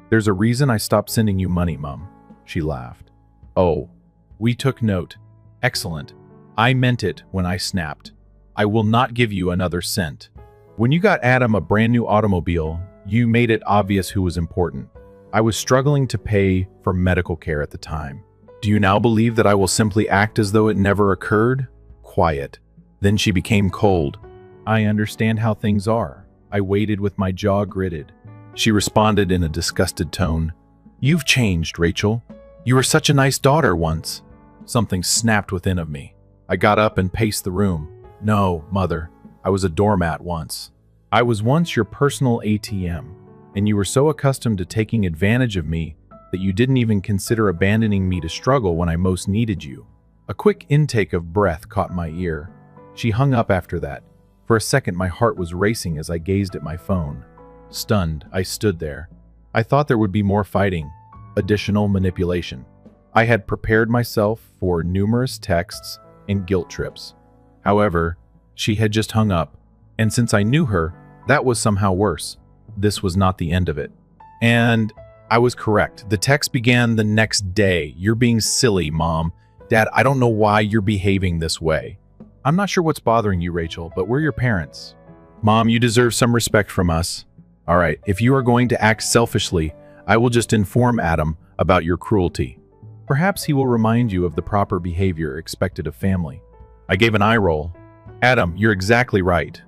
[SPEAKER 1] "There's a reason I stopped sending you money, Mom." She laughed. "Oh." We took note. "Excellent. I meant it when I snapped. I will not give you another cent. When you got Adam a brand new automobile, you made it obvious who was important. I was struggling to pay for medical care at the time. Do you now believe that I will simply act as though it never occurred?" Quiet. Then she became cold. "I understand how things are." I waited with my jaw gritted. She responded in a disgusted tone. "You've changed, Rachel. You were such a nice daughter once." Something snapped within of me. I got up and paced the room. "No, Mother. I was a doormat once. I was once your personal ATM, and you were so accustomed to taking advantage of me that you didn't even consider abandoning me to struggle when I most needed you." A quick intake of breath caught my ear. She hung up after that. For a second, my heart was racing as I gazed at my phone. Stunned, I stood there. I thought there would be more fighting, additional manipulation. I had prepared myself for numerous texts and guilt trips. However, she had just hung up, and since I knew her, that was somehow worse. This was not the end of it. And I was correct. The text began the next day. "You're being silly, Mom. Dad, I don't know why you're behaving this way. I'm not sure what's bothering you, Rachel, but we're your parents. Mom, you deserve some respect from us. All right, if you are going to act selfishly, I will just inform Adam about your cruelty. Perhaps he will remind you of the proper behavior expected of family." I gave an eye roll. "Adam, you're exactly right."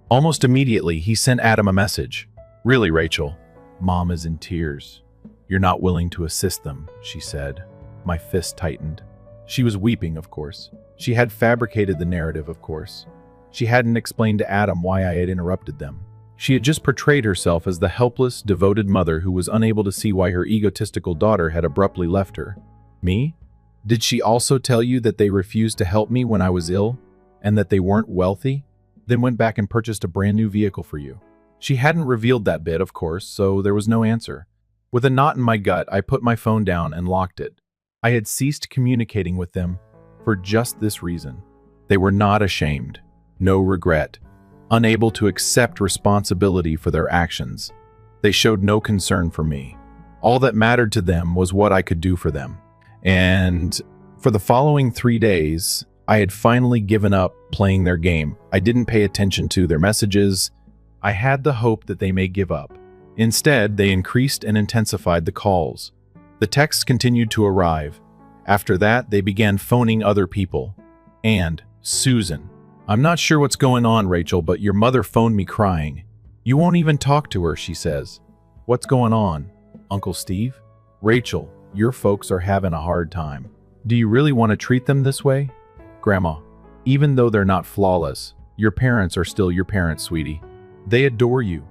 [SPEAKER 1] Almost immediately, he sent Adam a message. "Really, Rachel?" Mom is in tears. "You're not willing to assist them," she said. My fist tightened. She was weeping, of course. She had fabricated the narrative, of course. She hadn't explained to Adam why I had interrupted them. She had just portrayed herself as the helpless, devoted mother who was unable to see why her egotistical daughter had abruptly left her. Me? Did she also tell you that they refused to help me when I was ill, and that they weren't wealthy, then went back and purchased a brand new vehicle for you? She hadn't revealed that bit, of course, so there was no answer. With a knot in my gut, I put my phone down and locked it. I had ceased communicating with them for just this reason. They were not ashamed, no regret, unable to accept responsibility for their actions. They showed no concern for me. All that mattered to them was what I could do for them. And for the following 3 days, I had finally given up playing their game. I didn't pay attention to their messages. I had the hope that they may give up. Instead, they increased and intensified the calls. The texts continued to arrive. After that, they began phoning other people. And Susan. "I'm not sure what's going on, Rachel, but your mother phoned me crying. You won't even talk to her," she says. "What's going on? Uncle Steve?" "Rachel, your folks are having a hard time. Do you really want to treat them this way?" "Grandma, even though they're not flawless, your parents are still your parents, sweetie. They adore you."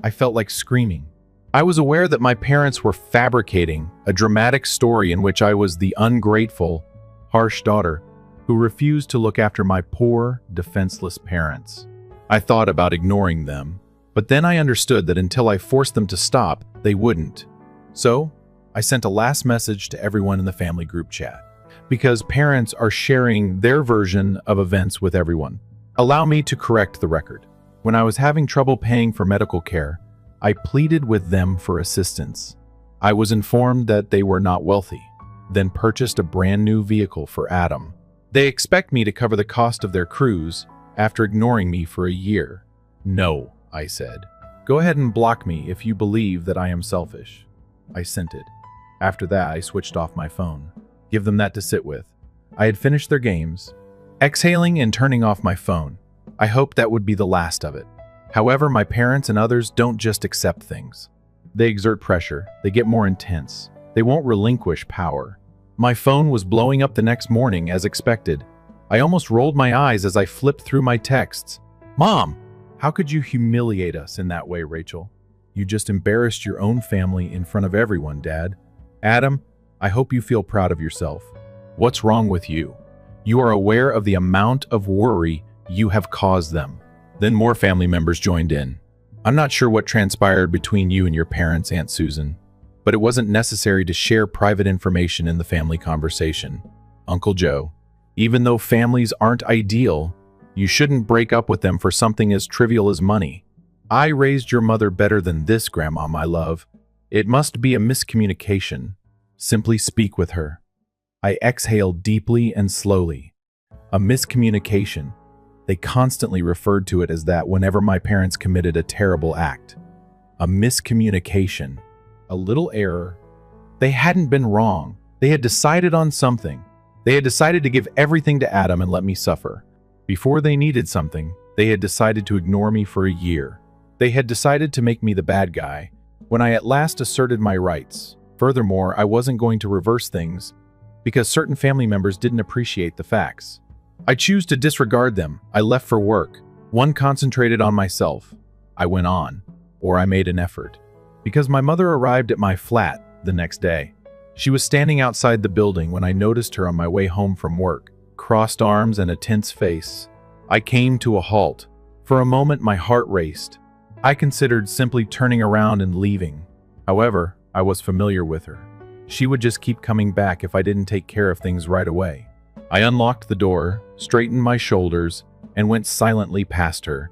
[SPEAKER 1] I felt like screaming. I was aware that my parents were fabricating a dramatic story in which I was the ungrateful, harsh daughter who refused to look after my poor, defenseless parents. I thought about ignoring them, But then I understood that until I forced them to stop, they wouldn't. So, I sent a last message to everyone in the family group chat. Because parents are sharing their version of events with everyone. Allow me to correct the record. When I was having trouble paying for medical care, I pleaded with them for assistance. I was informed that they were not wealthy, then purchased a brand new vehicle for Adam. They expect me to cover the cost of their cruise after ignoring me for a year. No, I said. Go ahead and block me if you believe that I am selfish. I sent it. After that, I switched off my phone. Give them that to sit with. I had finished their games. Exhaling and turning off my phone. I hoped that would be the last of it. However, my parents and others don't just accept things. They exert pressure. They get more intense. They won't relinquish power. My phone was blowing up the next morning as expected. I almost rolled my eyes as I flipped through my texts. Mom! How could you humiliate us in that way, Rachel? You just embarrassed your own family in front of everyone, Dad. Adam, I hope you feel proud of yourself. What's wrong with you? You are aware of the amount of worry you have caused them. Then more family members joined in. I'm not sure what transpired between you and your parents, Aunt Susan, but it wasn't necessary to share private information in the family conversation. Uncle Joe, even though families aren't ideal, you shouldn't break up with them for something as trivial as money. I raised your mother better than this, Grandma, my love. It must be a miscommunication. Simply speak with her. I exhaled deeply and slowly. A miscommunication. They constantly referred to it as that whenever my parents committed a terrible act. A miscommunication. A little error. They hadn't been wrong. They had decided on something. They had decided to give everything to Adam and let me suffer. Before they needed something, they had decided to ignore me for a year. They had decided to make me the bad guy when I at last asserted my rights. Furthermore, I wasn't going to reverse things because certain family members didn't appreciate the facts. I choose to disregard them. I left for work. One concentrated on myself. I went on, or I made an effort. Because my mother arrived at my flat the next day. She was standing outside the building when I noticed her on my way home from work. Crossed arms and a tense face. I came to a halt. For a moment, my heart raced. I considered simply turning around and leaving. However, I was familiar with her. She would just keep coming back if I didn't take care of things right away. I unlocked the door, straightened my shoulders, and went silently past her.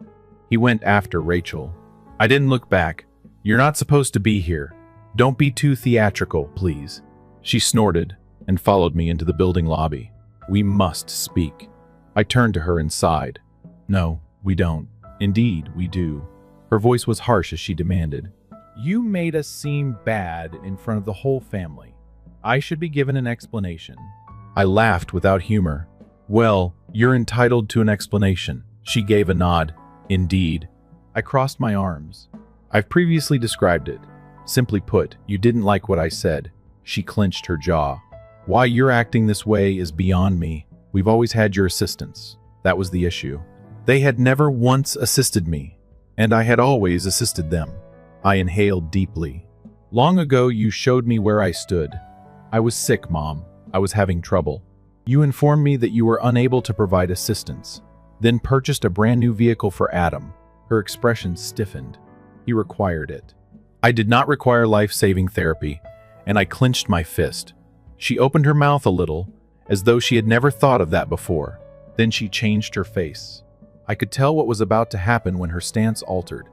[SPEAKER 1] He went after Rachel. I didn't look back. You're not supposed to be here. Don't be too theatrical, please. She snorted and followed me into the building lobby. We must speak. I turned to her and sighed. No, we don't. Indeed, we do. Her voice was harsh as she demanded. You made us seem bad in front of the whole family. I should be given an explanation. I laughed without humor. Well, you're entitled to an explanation. She gave a nod. Indeed. I crossed my arms. I've previously described it. Simply put, you didn't like what I said. She clenched her jaw. Why you're acting this way is beyond me. We've always had your assistance. That was the issue. They had never once assisted me, and I had always assisted them. I inhaled deeply. Long ago, you showed me where I stood. I was sick, Mom. I was having trouble. You informed me that you were unable to provide assistance, then purchased a brand new vehicle for Adam. Her expression stiffened. He required it. I did not require life-saving therapy, and I clenched my fist. She opened her mouth a little, as though she had never thought of that before. Then she changed her face. I could tell what was about to happen when her stance altered.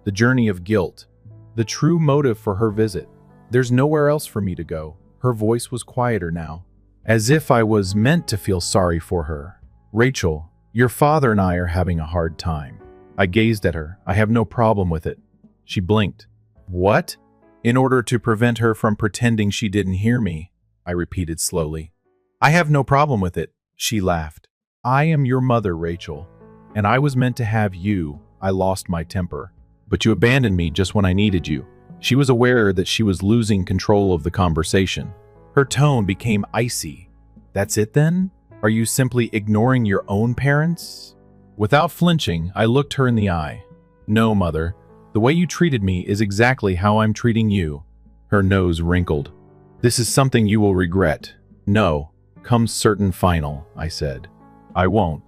[SPEAKER 1] The journey of guilt. The true motive for her visit. There's nowhere else for me to go. Her voice was quieter now, as if I was meant to feel sorry for her. Rachel, your father and I are having a hard time. I gazed at her. I have no problem with it. She blinked. What? In order to prevent her from pretending she didn't hear me, I repeated slowly. I have no problem with it, she laughed. I am your mother, Rachel, and I was meant to have you. I lost my temper. But you abandoned me just when I needed you. She was aware that she was losing control of the conversation. Her tone became icy. That's it then? Are you simply ignoring your own parents? Without flinching, I looked her in the eye. No, Mother. The way you treated me is exactly how I'm treating you. Her nose wrinkled. This is something you will regret. No, comes certain final, I said. I won't.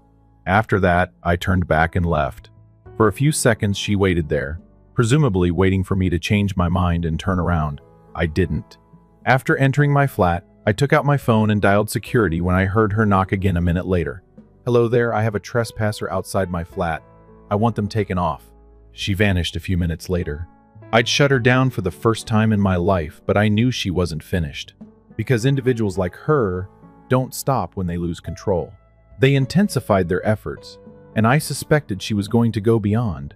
[SPEAKER 1] After that, I turned back and left. For a few seconds, she waited there, presumably waiting for me to change my mind and turn around. I didn't. After entering my flat, I took out my phone and dialed security when I heard her knock again a minute later. "Hello there, I have a trespasser outside my flat. I want them taken off." She vanished a few minutes later. I'd shut her down for the first time in my life, but I knew she wasn't finished. Because individuals like her don't stop when they lose control. They intensified their efforts, and I suspected she was going to go beyond.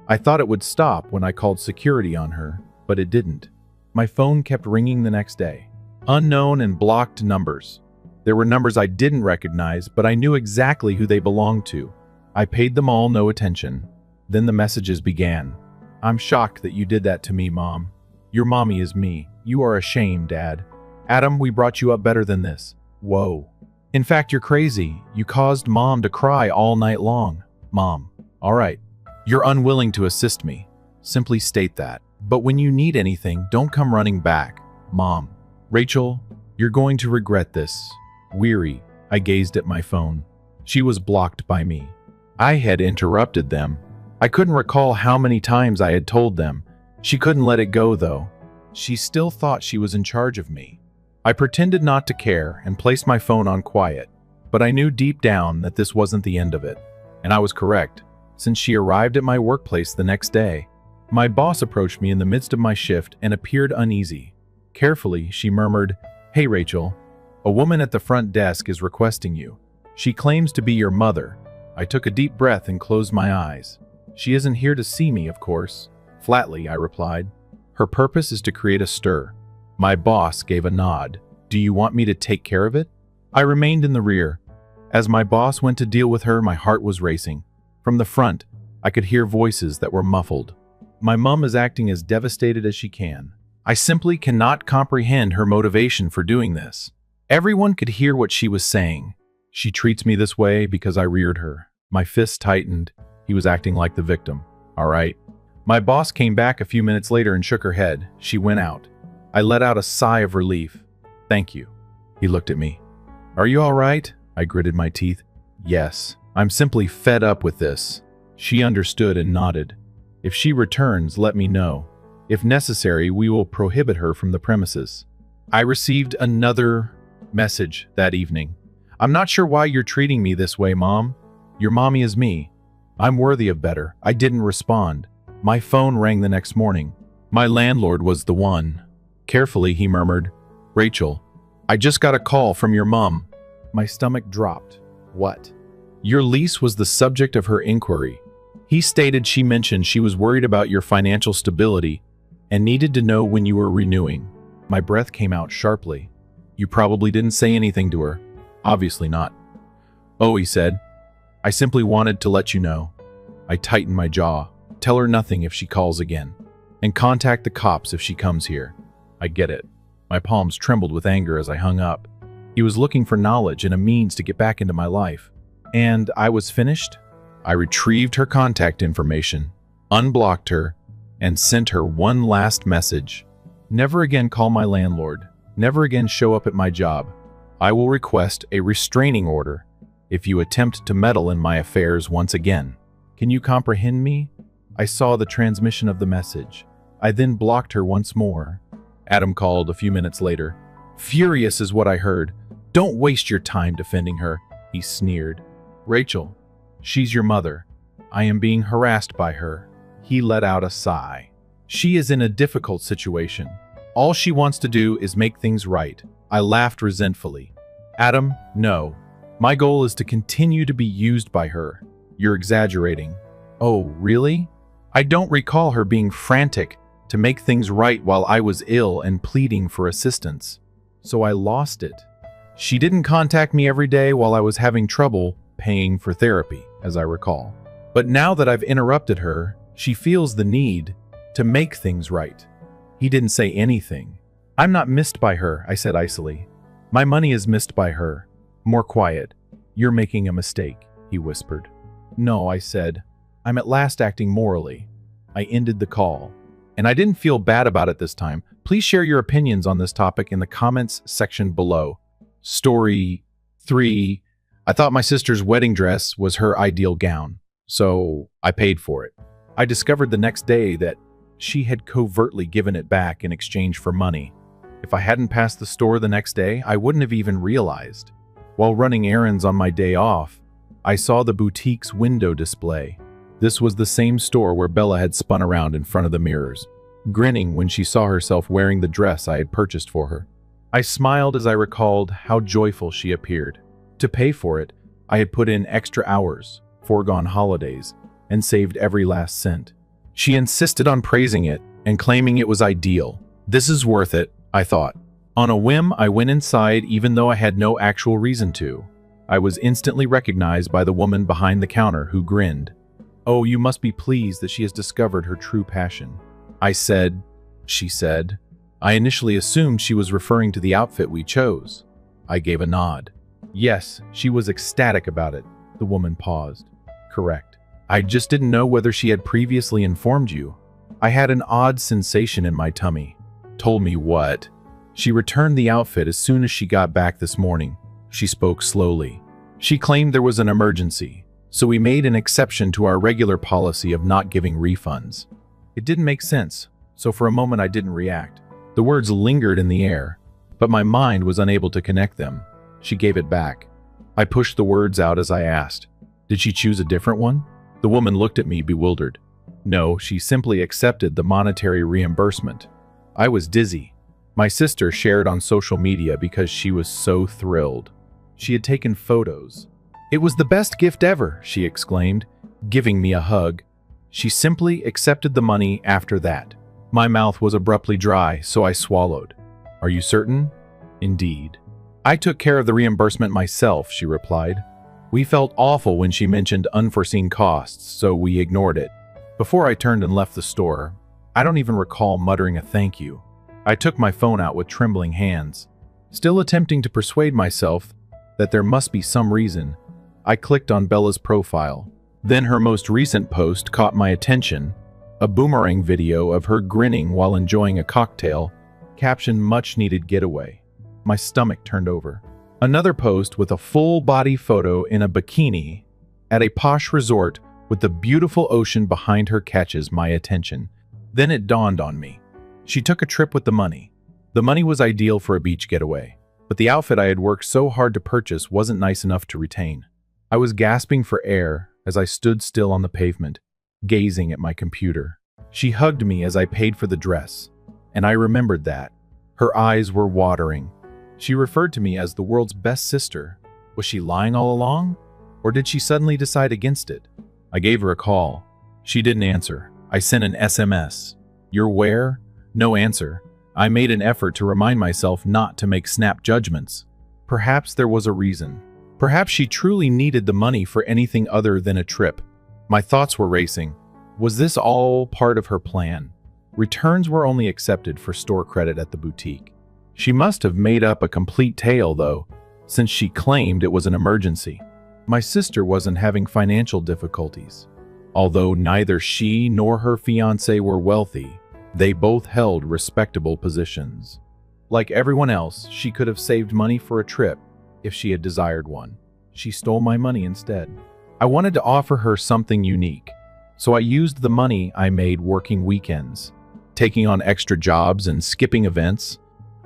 [SPEAKER 1] I thought it would stop when I called security on her, but it didn't. My phone kept ringing the next day. Unknown and blocked numbers. There were numbers I didn't recognize, but I knew exactly who they belonged to. I paid them all no attention. Then the messages began. "I'm shocked that you did that to me, Mom. Your mommy is me. You are ashamed, Dad. Adam, we brought you up better than this. Whoa. In fact, you're crazy. You caused Mom to cry all night long. Mom. All right. You're unwilling to assist me. Simply state that. But when you need anything, don't come running back. Mom. Rachel, you're going to regret this." Weary, I gazed at my phone. She was blocked by me. I had interrupted them. I couldn't recall how many times I had told them. She couldn't let it go, though. She still thought she was in charge of me. I pretended not to care and placed my phone on quiet, but I knew deep down that this wasn't the end of it. And I was correct, since she arrived at my workplace the next day. My boss approached me in the midst of my shift and appeared uneasy. Carefully, she murmured, "Hey, Rachel, a woman at the front desk is requesting you. She claims to be your mother." I took a deep breath and closed my eyes. "She isn't here to see me, of course." Flatly, I replied. "Her purpose is to create a stir." My boss gave a nod. "Do you want me to take care of it?" I remained in the rear. As my boss went to deal with her, my heart was racing. From the front, I could hear voices that were muffled. "My mom is acting as devastated as she can. I simply cannot comprehend her motivation for doing this." Everyone could hear what she was saying. "She treats me this way because I reared her." My fist tightened. He was acting like the victim. "All right." My boss came back a few minutes later and shook her head. She went out. I let out a sigh of relief. "Thank you." He looked at me. "Are you all right?" I gritted my teeth. "Yes. I'm simply fed up with this." She understood and nodded. "If she returns, let me know. If necessary, we will prohibit her from the premises." I received another message that evening. "I'm not sure why you're treating me this way, Mom. Your mommy is me. I'm worthy of better." I didn't respond. My phone rang the next morning. My landlord was the one. Carefully, he murmured, "Rachel, I just got a call from your mom." My stomach dropped. "What?" "Your lease was the subject of her inquiry. He stated she mentioned she was worried about your financial stability and needed to know when you were renewing." My breath came out sharply. "You probably didn't say anything to her." "Obviously not." "Oh," he said, "I simply wanted to let you know." I tightened my jaw. "Tell her nothing if she calls again. And contact the cops if she comes here." "I get it." My palms trembled with anger as I hung up. He was looking for knowledge and a means to get back into my life. And I was finished? I retrieved her contact information, unblocked her, and sent her one last message. "Never again call my landlord. Never again show up at my job. I will request a restraining order if you attempt to meddle in my affairs once again. Can you comprehend me?" I saw the transmission of the message. I then blocked her once more. Adam called a few minutes later. "Furious is what I heard. Don't waste your time defending her," he sneered. "Rachel, she's your mother. I am being harassed by her." He let out a sigh. "She is in a difficult situation. All she wants to do is make things right." I laughed resentfully. "Adam, no. My goal is to continue to be used by her." "You're exaggerating." "Oh, really?" "I don't recall her being frantic to make things right while I was ill and pleading for assistance. So I lost it. She didn't contact me every day while I was having trouble paying for therapy, as I recall. But now that I've interrupted her, she feels the need to make things right." He didn't say anything. "I'm not missed by her," I said icily. "My money is missed by her." More quiet. "You're making a mistake," he whispered. "No," I said. "I'm at last acting morally." I ended the call. And I didn't feel bad about it this time. Please share your opinions on this topic in the comments section below. Story 3. I thought my sister's wedding dress was her ideal gown, so I paid for it. I discovered the next day that She had covertly given it back in exchange for money. If I hadn't passed the store the next day, I wouldn't have even realized. While running errands on my day off, I saw the boutique's window display. This was the same store where Bella had spun around in front of the mirrors, grinning when she saw herself wearing the dress I had purchased for her. I smiled as I recalled how joyful she appeared. To pay for it, I had put in extra hours, foregone holidays, and saved every last cent. She insisted on praising it and claiming it was ideal. This is worth it, I thought. On a whim, I went inside even though I had no actual reason to. I was instantly recognized by the woman behind the counter who grinned. "Oh, you must be pleased that she has discovered her true passion." I said, she said. I initially assumed she was referring to the outfit we chose. I gave a nod. Yes, she was ecstatic about it. The woman paused. Correct. I just didn't know whether she had previously informed you. I had an odd sensation in my tummy. Told me what? She returned the outfit as soon as she got back this morning. She spoke slowly. She claimed there was an emergency, so we made an exception to our regular policy of not giving refunds. It didn't make sense, so for a moment I didn't react. The words lingered in the air, but my mind was unable to connect them. She gave it back. I pushed the words out as I asked, "Did she choose a different one?" The woman looked at me bewildered. No, she simply accepted the monetary reimbursement. I was dizzy. My sister shared on social media because she was so thrilled. She had taken photos. "It was the best gift ever," she exclaimed, giving me a hug. She simply accepted the money after that. My mouth was abruptly dry, so I swallowed. "Are you certain?" "Indeed." "I took care of the reimbursement myself," she replied. We felt awful when she mentioned unforeseen costs, so we ignored it. Before I turned and left the store, I don't even recall muttering a thank you. I took my phone out with trembling hands. Still attempting to persuade myself that there must be some reason, I clicked on Bella's profile. Then her most recent post caught my attention, a boomerang video of her grinning while enjoying a cocktail, captioned "Much needed getaway." My stomach turned over. Another post with a full-body photo in a bikini at a posh resort with the beautiful ocean behind her catches my attention. Then it dawned on me. She took a trip with the money. The money was ideal for a beach getaway, but the outfit I had worked so hard to purchase wasn't nice enough to retain. I was gasping for air as I stood still on the pavement, gazing at my computer. She hugged me as I paid for the dress, and I remembered that. Her eyes were watering. She referred to me as the world's best sister. Was she lying all along? Or did she suddenly decide against it? I gave her a call. She didn't answer. I sent an SMS. "You're where?" No answer. I made an effort to remind myself not to make snap judgments. Perhaps there was a reason. Perhaps she truly needed the money for anything other than a trip. My thoughts were racing. Was this all part of her plan? Returns were only accepted for store credit at the boutique. She must have made up a complete tale, though, since she claimed it was an emergency. My sister wasn't having financial difficulties. Although neither she nor her fiancé were wealthy, they both held respectable positions. Like everyone else, she could have saved money for a trip if she had desired one. She stole my money instead. I wanted to offer her something unique, so I used the money I made working weekends, taking on extra jobs and skipping events.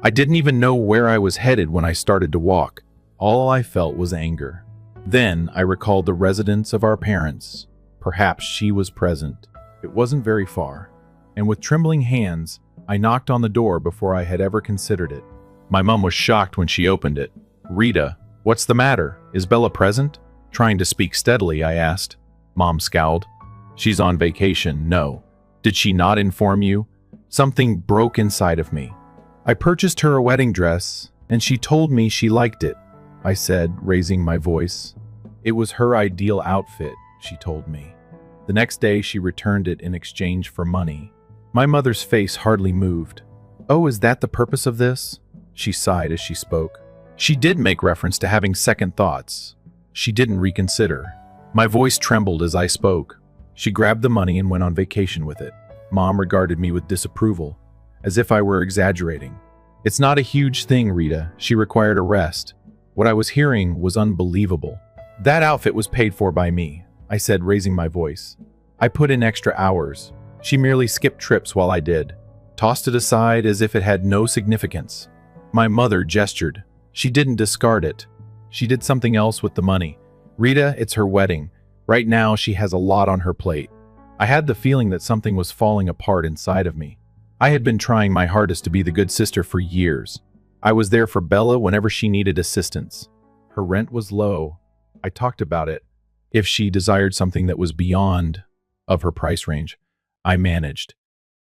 [SPEAKER 1] I didn't even know where I was headed when I started to walk. All I felt was anger. Then I recalled the residence of our parents. Perhaps she was present. It wasn't very far, and with trembling hands, I knocked on the door before I had ever considered it. My mom was shocked when she opened it. "Rita, what's the matter? Is Bella present?" Trying to speak steadily, I asked. Mom scowled. "She's on vacation, no. Did she not inform you?" Something broke inside of me. "I purchased her a wedding dress, and she told me she liked it," I said, raising my voice. "It was her ideal outfit," she told me. The next day, she returned it in exchange for money. My mother's face hardly moved. "Oh, is that the purpose of this?" She sighed as she spoke. She did make reference to having second thoughts. She didn't reconsider. My voice trembled as I spoke. She grabbed the money and went on vacation with it. Mom regarded me with disapproval, as if I were exaggerating. "It's not a huge thing, Rita. She required a rest." What I was hearing was unbelievable. "That outfit was paid for by me," I said, raising my voice. "I put in extra hours. She merely skipped trips while I did, tossed it aside as if it had no significance. My mother gestured. She didn't discard it. She did something else with the money. Rita, it's her wedding. Right now, she has a lot on her plate. I had the feeling that something was falling apart inside of me. I had been trying my hardest to be the good sister for years. I was there for Bella whenever she needed assistance. Her rent was low. I talked about it. If she desired something that was beyond of her price range, I managed.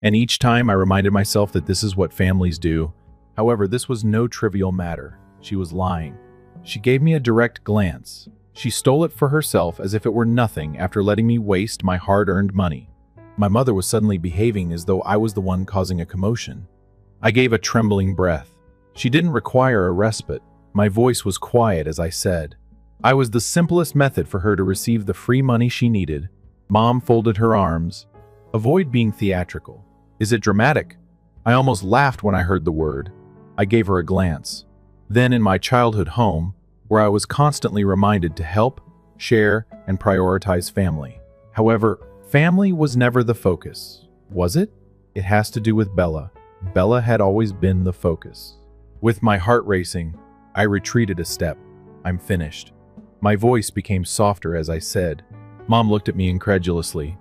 [SPEAKER 1] And each time I reminded myself that this is what families do. However, this was no trivial matter. She was lying. She gave me a direct glance. She stole it for herself as if it were nothing after letting me waste my hard-earned money. My mother was suddenly behaving as though I was the one causing a commotion. I gave a trembling breath. She didn't require a respite. My voice was quiet as I said, I was the simplest method for her to receive the free money she needed. Mom folded her arms. Avoid being theatrical. Is it dramatic? I almost laughed when I heard the word. I gave her a glance. Then in my childhood home, where I was constantly reminded to help, share, and prioritize family. However, family was never the focus. Was it? It has to do with Bella. Bella had always been the focus. With my heart racing, I retreated a step. I'm finished. My voice became softer as I said. Mom looked at me incredulously.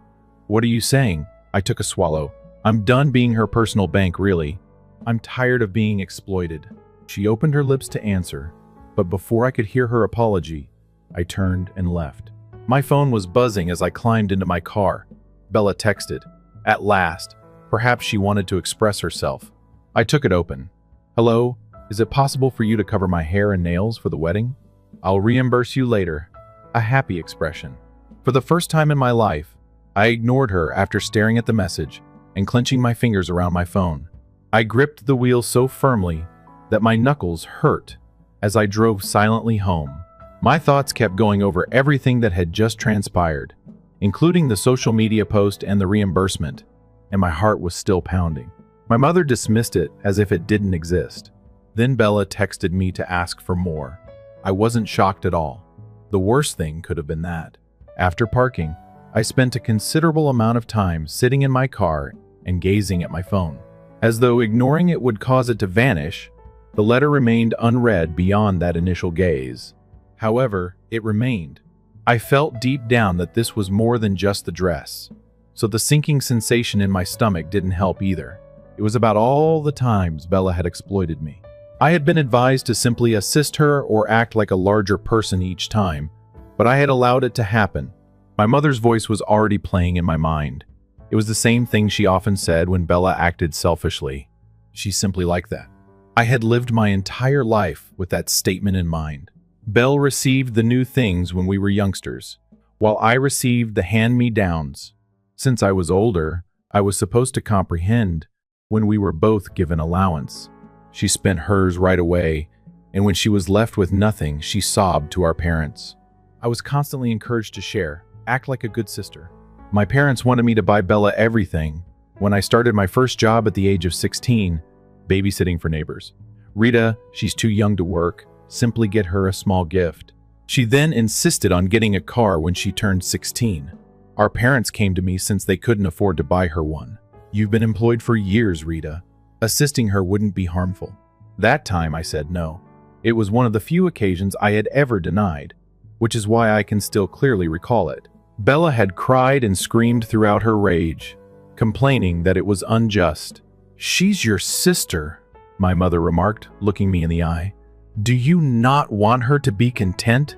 [SPEAKER 1] What are you saying? I took a swallow. I'm done being her personal bank, really. I'm tired of being exploited. She opened her lips to answer, but before I could hear her apology, I turned and left. My phone was buzzing as I climbed into my car. Bella texted. At last. Perhaps she wanted to express herself. I took it open. Hello, is it possible for you to cover my hair and nails for the wedding? I'll reimburse you later. A happy expression. For the first time in my life, I ignored her after staring at the message and clenching my fingers around my phone. I gripped the wheel so firmly that my knuckles hurt as I drove silently home. My thoughts kept going over everything that had just transpired, including the social media post and the reimbursement, and my heart was still pounding. My mother dismissed it as if it didn't exist. Then Bella texted me to ask for more. I wasn't shocked at all. The worst thing could have been that. After parking, I spent a considerable amount of time sitting in my car and gazing at my phone. As though ignoring it would cause it to vanish, the letter remained unread beyond that initial gaze. However, it remained. I felt deep down that this was more than just the dress, so the sinking sensation in my stomach didn't help either. It was about all the times Bella had exploited me. I had been advised to simply assist her or act like a larger person each time, but I had allowed it to happen. My mother's voice was already playing in my mind. It was the same thing she often said when Bella acted selfishly. She's simply like that. I had lived my entire life with that statement in mind. Belle received the new things when we were youngsters, while I received the hand-me-downs. Since I was older, I was supposed to comprehend when we were both given allowance. She spent hers right away, and when she was left with nothing, she sobbed to our parents. I was constantly encouraged to share, act like a good sister. My parents wanted me to buy Bella everything. When I started my first job at the age of 16, babysitting for neighbors. Rita, she's too young to work. Simply get her a small gift. She then insisted on getting a car when she turned 16. Our parents came to me since they couldn't afford to buy her one. You've been employed for years, Rita. Assisting her wouldn't be harmful. That time I said no. It was one of the few occasions I had ever denied, which is why I can still clearly recall it. Bella had cried and screamed throughout her rage, complaining that it was unjust. She's your sister, my mother remarked, looking me in the eye. Do you not want her to be content?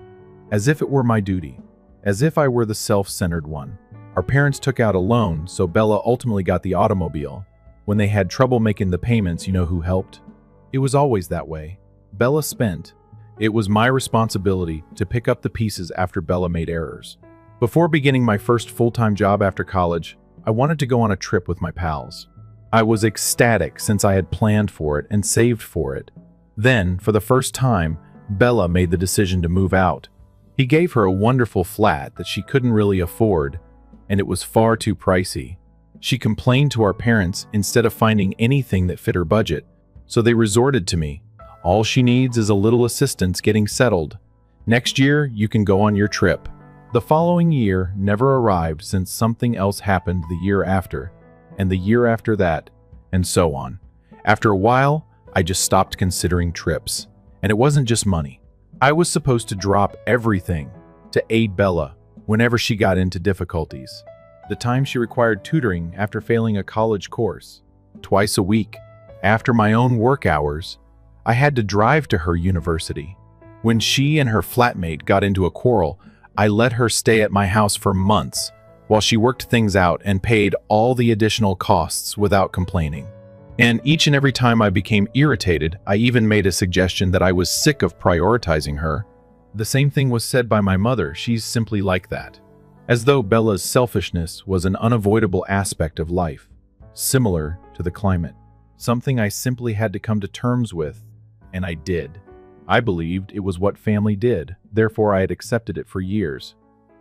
[SPEAKER 1] As if it were my duty, as if I were the self-centered one. Our parents took out a loan, so Bella ultimately got the automobile. When they had trouble making the payments, you know who helped? It was always that way. Bella spent. It was my responsibility to pick up the pieces after Bella made errors. Before beginning my first full-time job after college, I wanted to go on a trip with my pals. I was ecstatic since I had planned for it and saved for it. Then, for the first time, Bella made the decision to move out. He gave her a wonderful flat that she couldn't really afford, and it was far too pricey. She complained to our parents instead of finding anything that fit her budget, so they resorted to me. All she needs is a little assistance getting settled. Next year, you can go on your trip. The following year never arrived since something else happened the year after, and the year after that, and so on. After a while, I just stopped considering trips. And it wasn't just money. I was supposed to drop everything to aid Bella whenever she got into difficulties. The time she required tutoring after failing a college course. Twice a week, after my own work hours, I had to drive to her university. When she and her flatmate got into a quarrel, I let her stay at my house for months while she worked things out and paid all the additional costs without complaining. And each and every time I became irritated, I even made a suggestion that I was sick of prioritizing her. The same thing was said by my mother. She's simply like that. As though Bella's selfishness was an unavoidable aspect of life, similar to the climate. Something I simply had to come to terms with, and I did. I believed it was what family did, therefore I had accepted it for years.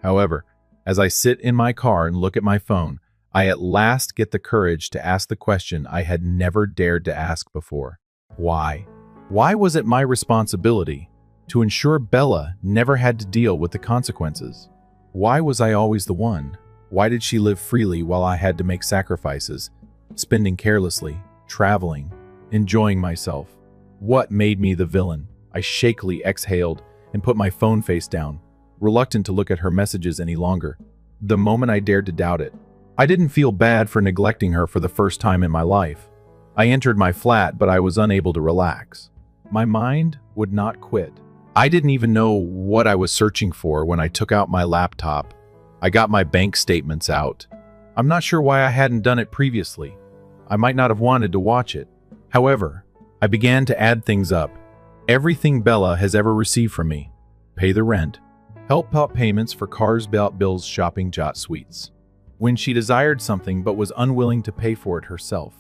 [SPEAKER 1] However, as I sit in my car and look at my phone, I at last get the courage to ask the question I had never dared to ask before. Why? Why was it my responsibility to ensure Bella never had to deal with the consequences? Why was I always the one? Why did she live freely while I had to make sacrifices, spending carelessly, traveling, enjoying myself? What made me the villain? I shakily exhaled and put my phone face down, reluctant to look at her messages any longer. The moment I dared to doubt it, I didn't feel bad for neglecting her for the first time in my life. I entered my flat, but I was unable to relax. My mind would not quit. I didn't even know what I was searching for when I took out my laptop. I got my bank statements out. I'm not sure why I hadn't done it previously. I might not have wanted to watch it. However, I began to add things up. Everything Bella has ever received from me. Pay the rent. Help out payments for cars, bills, shopping, jot sweets. When she desired something but was unwilling to pay for it herself,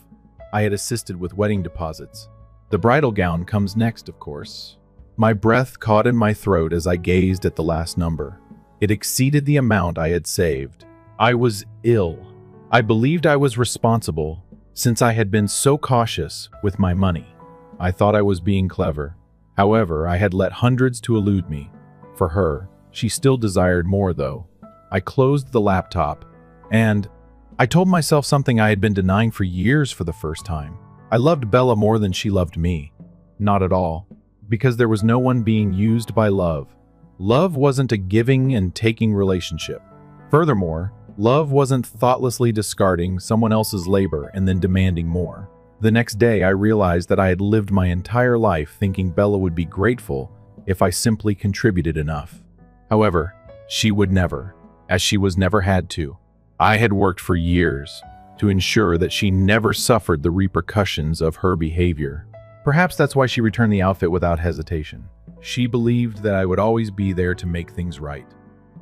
[SPEAKER 1] I had assisted with wedding deposits. The bridal gown comes next, of course. My breath caught in my throat as I gazed at the last number. It exceeded the amount I had saved. I was ill. I believed I was responsible since I had been so cautious with my money. I thought I was being clever. However, I had let hundreds to elude me. For her, she still desired more though. I closed the laptop and I told myself something I had been denying for years for the first time. I loved Bella more than she loved me. Not at all. Because there was no one being used by love. Love wasn't a giving and taking relationship. Furthermore, love wasn't thoughtlessly discarding someone else's labor and then demanding more. The next day, I realized that I had lived my entire life thinking Bella would be grateful if I simply contributed enough. However, she would never, as she was never had to. I had worked for years to ensure that she never suffered the repercussions of her behavior. Perhaps that's why she returned the outfit without hesitation. She believed that I would always be there to make things right.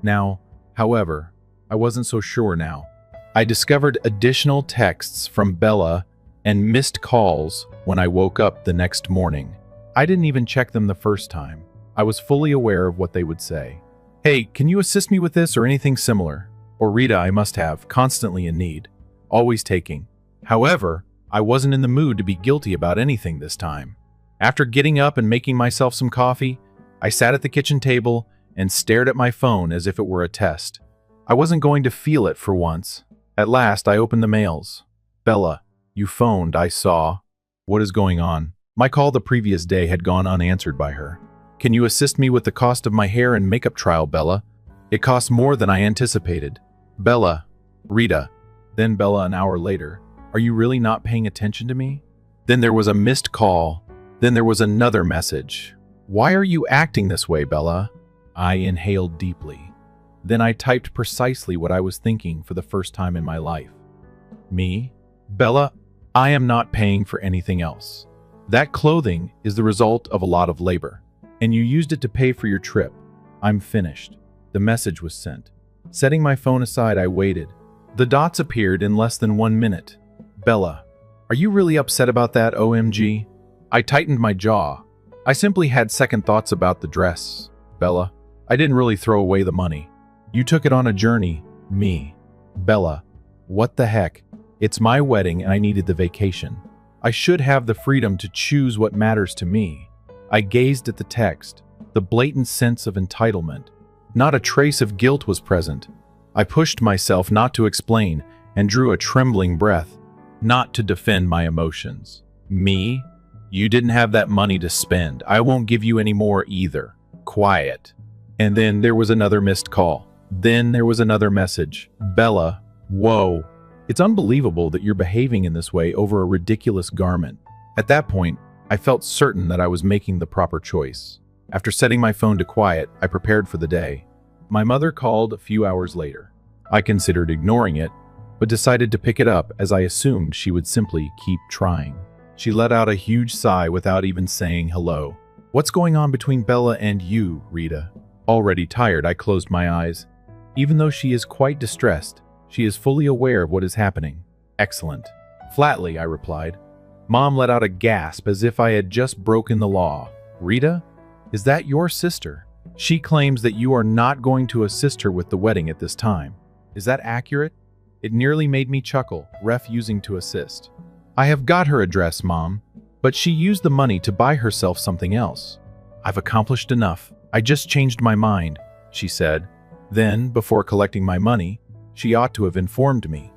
[SPEAKER 1] Now, however, I wasn't so sure now. I discovered additional texts from Bella and missed calls when I woke up the next morning. I didn't even check them the first time. I was fully aware of what they would say. Hey, can you assist me with this or anything similar? Or Rita, I must have, constantly in need, always taking. However, I wasn't in the mood to be guilty about anything this time. After getting up and making myself some coffee, I sat at the kitchen table and stared at my phone as if it were a test. I wasn't going to feel it for once. At last, I opened the mails. Bella, you phoned, I saw. What is going on? My call the previous day had gone unanswered by her. Can you assist me with the cost of my hair and makeup trial, Bella? It costs more than I anticipated. Bella, Rita. Then Bella an hour later. Are you really not paying attention to me? Then there was a missed call. Then there was another message. Why are you acting this way, Bella? I inhaled deeply. Then I typed precisely what I was thinking for the first time in my life. Me? Bella, I am not paying for anything else. That clothing is the result of a lot of labor, and you used it to pay for your trip. I'm finished. The message was sent. Setting my phone aside, I waited. The dots appeared in less than 1 minute. Bella, are you really upset about that, OMG? I tightened my jaw. I simply had second thoughts about the dress. Bella, I didn't really throw away the money. You took it on a journey. Me. Bella, what the heck? It's my wedding and I needed the vacation. I should have the freedom to choose what matters to me. I gazed at the text, the blatant sense of entitlement. Not a trace of guilt was present. I pushed myself not to explain and drew a trembling breath. not to defend my emotions. Me? You didn't have that money to spend. I won't give you any more either. Quiet. And then there was another missed call. Then there was another message. Bella, whoa. It's unbelievable that you're behaving in this way over a ridiculous garment. At that point, I felt certain that I was making the proper choice. After setting my phone to quiet, I prepared for the day. My mother called a few hours later. I considered ignoring it, but decided to pick it up as I assumed she would simply keep trying. She let out a huge sigh without even saying hello. What's going on between Bella and you, Rita? Already tired, I closed my eyes. Even though she is quite distressed, she is fully aware of what is happening. Excellent. Flatly, I replied. Mom let out a gasp as if I had just broken the law. Rita? Is that your sister? She claims that you are not going to assist her with the wedding at this time. Is that accurate? It nearly made me chuckle, refusing to assist. I have got her address, Mom, but she used the money to buy herself something else. I've accomplished enough. I just changed my mind, she said. Then, before collecting my money, she ought to have informed me.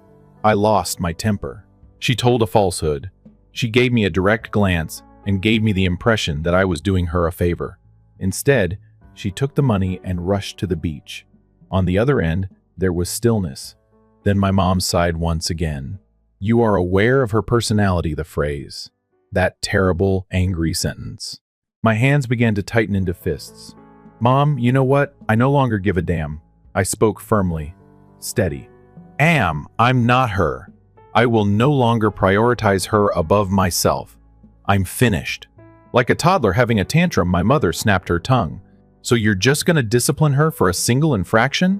[SPEAKER 1] I lost my temper. She told a falsehood. She gave me a direct glance and gave me the impression that I was doing her a favor. Instead, she took the money and rushed to the beach. On the other end, there was stillness. Then my mom sighed once again. You are aware of her personality, the phrase. That terrible, angry sentence. My hands began to tighten into fists. Mom, you know what? I no longer give a damn. I spoke firmly. Steady. I'm not her. I will no longer prioritize her above myself. I'm finished. Like a toddler having a tantrum, my mother snapped her tongue. So you're just going to discipline her for a single infraction?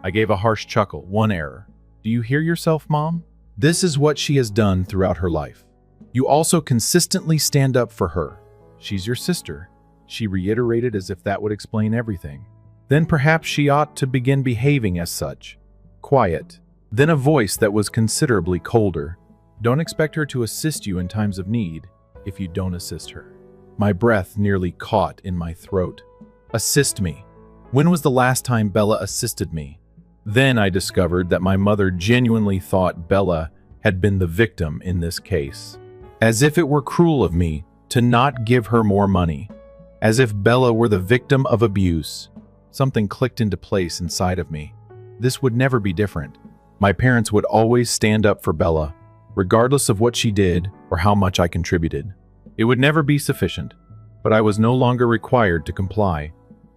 [SPEAKER 1] I gave a harsh chuckle. One error. Do you hear yourself, Mom? This is what she has done throughout her life. You also consistently stand up for her. She's your sister, she reiterated as if that would explain everything. Then perhaps she ought to begin behaving as such. Quiet. Then a voice that was considerably colder. Don't expect her to assist you in times of need if you don't assist her. My breath nearly caught in my throat. Assist me. When was the last time Bella assisted me? Then I discovered that my mother genuinely thought Bella had been the victim in this case. As if it were cruel of me to not give her more money. As if Bella were the victim of abuse. Something clicked into place inside of me. This would never be different. My parents would always stand up for Bella, regardless of what she did or how much I contributed. It would never be sufficient, but I was no longer required to comply.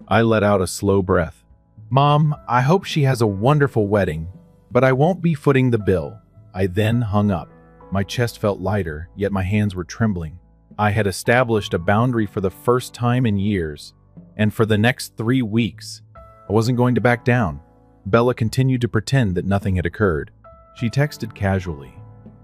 [SPEAKER 1] I let out a slow breath. Mom, I hope she has a wonderful wedding, but I won't be footing the bill. I then hung up. My chest felt lighter, yet my hands were trembling. I had established a boundary for the first time in years, and for the next 3 weeks, I wasn't going to back down. Bella continued to pretend that nothing had occurred. She texted casually.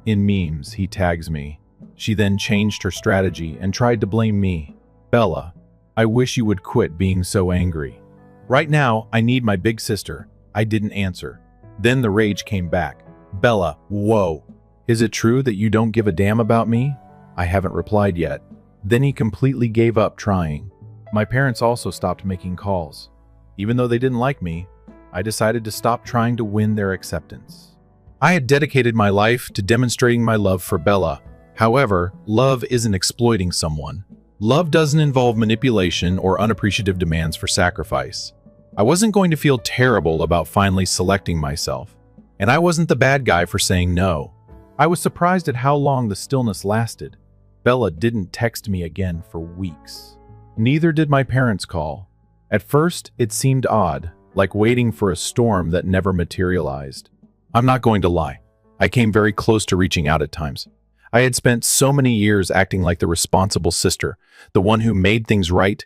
[SPEAKER 1] In memes, he tags me. She then changed her strategy and tried to blame me. Bella, I wish you would quit being so angry. Right now, I need my big sister. I didn't answer. Then the rage came back. Bella, whoa. Is it true that you don't give a damn about me? I haven't replied yet. Then he completely gave up trying. My parents also stopped making calls. Even though they didn't like me, I decided to stop trying to win their acceptance. I had dedicated my life to demonstrating my love for Bella. However, love isn't exploiting someone. Love doesn't involve manipulation or unappreciative demands for sacrifice. I wasn't going to feel terrible about finally selecting myself, and I wasn't the bad guy for saying no. I was surprised at how long the stillness lasted. Bella didn't text me again for weeks. Neither did my parents call. At first, it seemed odd, like waiting for a storm that never materialized. I'm not going to lie. I came very close to reaching out at times. I had spent so many years acting like the responsible sister, the one who made things right,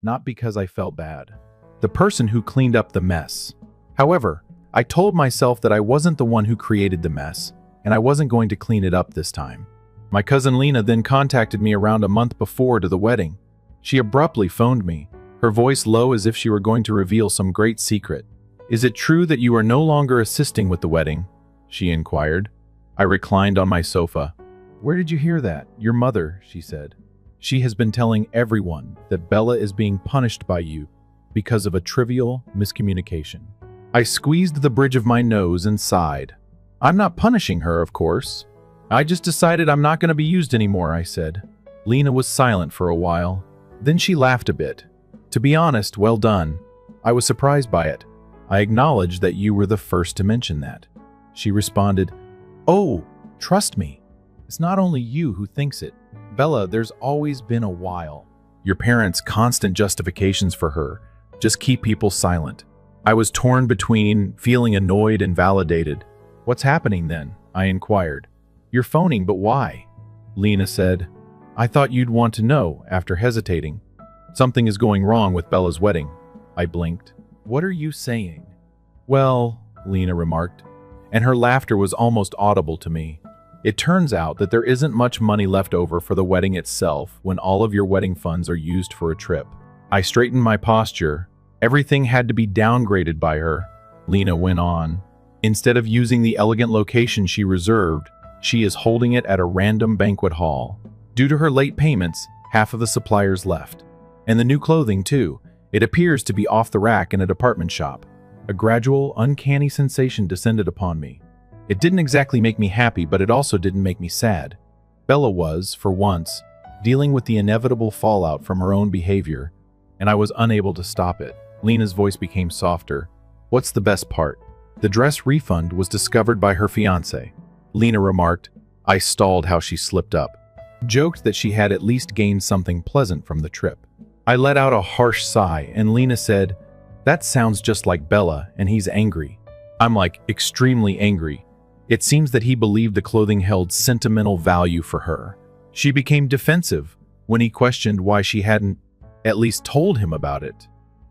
[SPEAKER 1] not because I felt bad. The person who cleaned up the mess. However, I told myself that I wasn't the one who created the mess, and I wasn't going to clean it up this time. My cousin Lena then contacted me around a month before to the wedding. She abruptly phoned me, her voice low as if she were going to reveal some great secret. Is it true that you are no longer assisting with the wedding? She inquired. I reclined on my sofa. Where did you hear that? Your mother, she said. She has been telling everyone that Bella is being punished by you because of a trivial miscommunication. I squeezed the bridge of my nose and sighed. I'm not punishing her, of course. I just decided I'm not going to be used anymore, I said. Lena was silent for a while. Then she laughed a bit. To be honest, well done. I was surprised by it. I acknowledge that you were the first to mention that. She responded, Oh, trust me. It's not only you who thinks it. Bella, there's always been a while. Your parents' constant justifications for her just keep people silent. I was torn between feeling annoyed and validated. What's happening then? I inquired. You're phoning, but why? Lena said, I thought you'd want to know, after hesitating. Something is going wrong with Bella's wedding. I blinked. What are you saying? Well, Lena remarked, and her laughter was almost audible to me. It turns out that there isn't much money left over for the wedding itself when all of your wedding funds are used for a trip. I straightened my posture. Everything had to be downgraded by her. Lena went on. Instead of using the elegant location she reserved, she is holding it at a random banquet hall. Due to her late payments, half of the suppliers left. And the new clothing, too. It appears to be off the rack in a department shop. A gradual, uncanny sensation descended upon me. It didn't exactly make me happy, but it also didn't make me sad. Bella was, for once, dealing with the inevitable fallout from her own behavior, and I was unable to stop it. Lena's voice became softer. What's the best part? The dress refund was discovered by her fiancé. Lena remarked. I stalled how she slipped up. Joked that she had at least gained something pleasant from the trip. I let out a harsh sigh, and Lena said, That sounds just like Bella, and he's angry. I'm like, extremely angry. It seems that he believed the clothing held sentimental value for her. She became defensive when he questioned why she hadn't at least told him about it.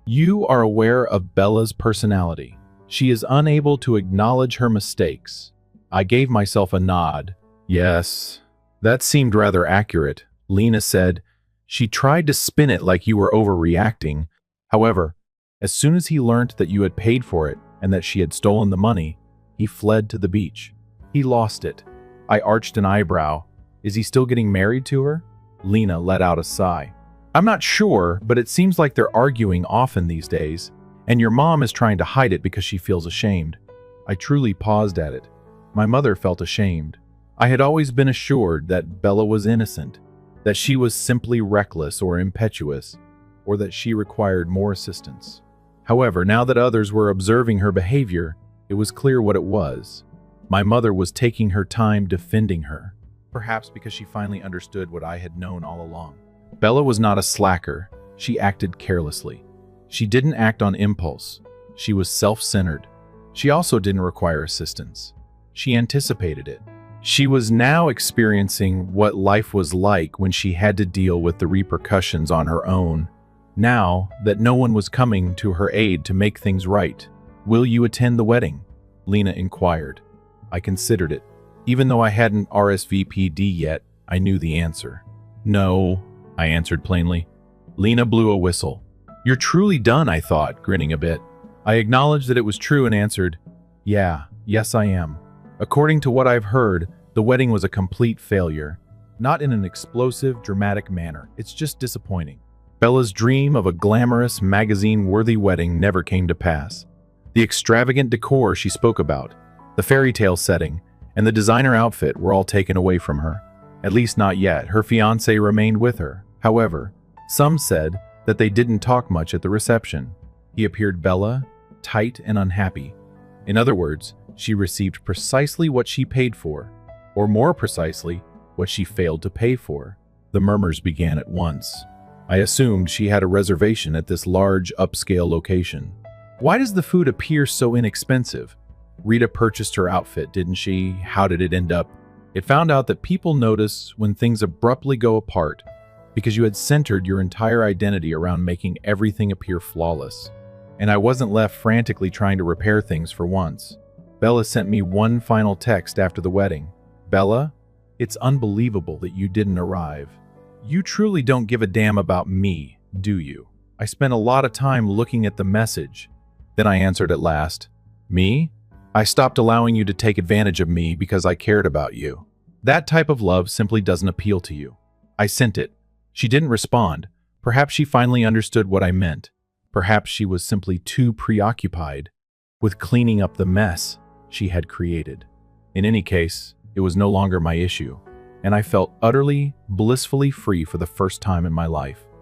[SPEAKER 1] You are aware of Bella's personality. She is unable to acknowledge her mistakes. I gave myself a nod. Yes, that seemed rather accurate. Lena said, She tried to spin it like you were overreacting. However, as soon as he learned that you had paid for it and that she had stolen the money, he fled to the beach. He lost it. I arched an eyebrow. Is he still getting married to her? Lena let out a sigh. I'm not sure, but it seems like they're arguing often these days, and your mom is trying to hide it because she feels ashamed. I truly paused at it. My mother felt ashamed. I had always been assured that Bella was innocent, that she was simply reckless or impetuous, or that she required more assistance. However, now that others were observing her behavior, it was clear what it was. My mother was taking her time defending her, perhaps because she finally understood what I had known all along. Bella was not a slacker. She acted carelessly. She didn't act on impulse. She was self-centered. She also didn't require assistance. She anticipated it. She was now experiencing what life was like when she had to deal with the repercussions on her own. Now that no one was coming to her aid to make things right. Will you attend the wedding? Lena inquired. I considered it. Even though I hadn't RSVP'd yet, I knew the answer. No, I answered plainly. Lena blew a whistle. You're truly done, I thought, grinning a bit. I acknowledged that it was true and answered, Yes, I am. According to what I've heard, the wedding was a complete failure. Not in an explosive, dramatic manner. It's just disappointing. Bella's dream of a glamorous, magazine-worthy wedding never came to pass. The extravagant decor she spoke about, the fairy tale setting, and the designer outfit were all taken away from her. At least not yet. Her fiancé remained with her. However, some said that they didn't talk much at the reception. He appeared Bella, tight and unhappy. In other words, she received precisely what she paid for, or more precisely, what she failed to pay for. The murmurs began at once. I assumed she had a reservation at this large, upscale location. Why does the food appear so inexpensive? Rita purchased her outfit, didn't she? How did it end up? It found out that people notice when things abruptly go apart because you had centered your entire identity around making everything appear flawless. And I wasn't left frantically trying to repair things for once. Bella sent me one final text after the wedding. Bella, it's unbelievable that you didn't arrive. You truly don't give a damn about me, do you? I spent a lot of time looking at the message. Then I answered at last, Me? I stopped allowing you to take advantage of me because I cared about you. That type of love simply doesn't appeal to you. I sent it. She didn't respond. Perhaps she finally understood what I meant. Perhaps she was simply too preoccupied with cleaning up the mess she had created. In any case, It was no longer my issue, and I felt utterly, blissfully free for the first time in my life.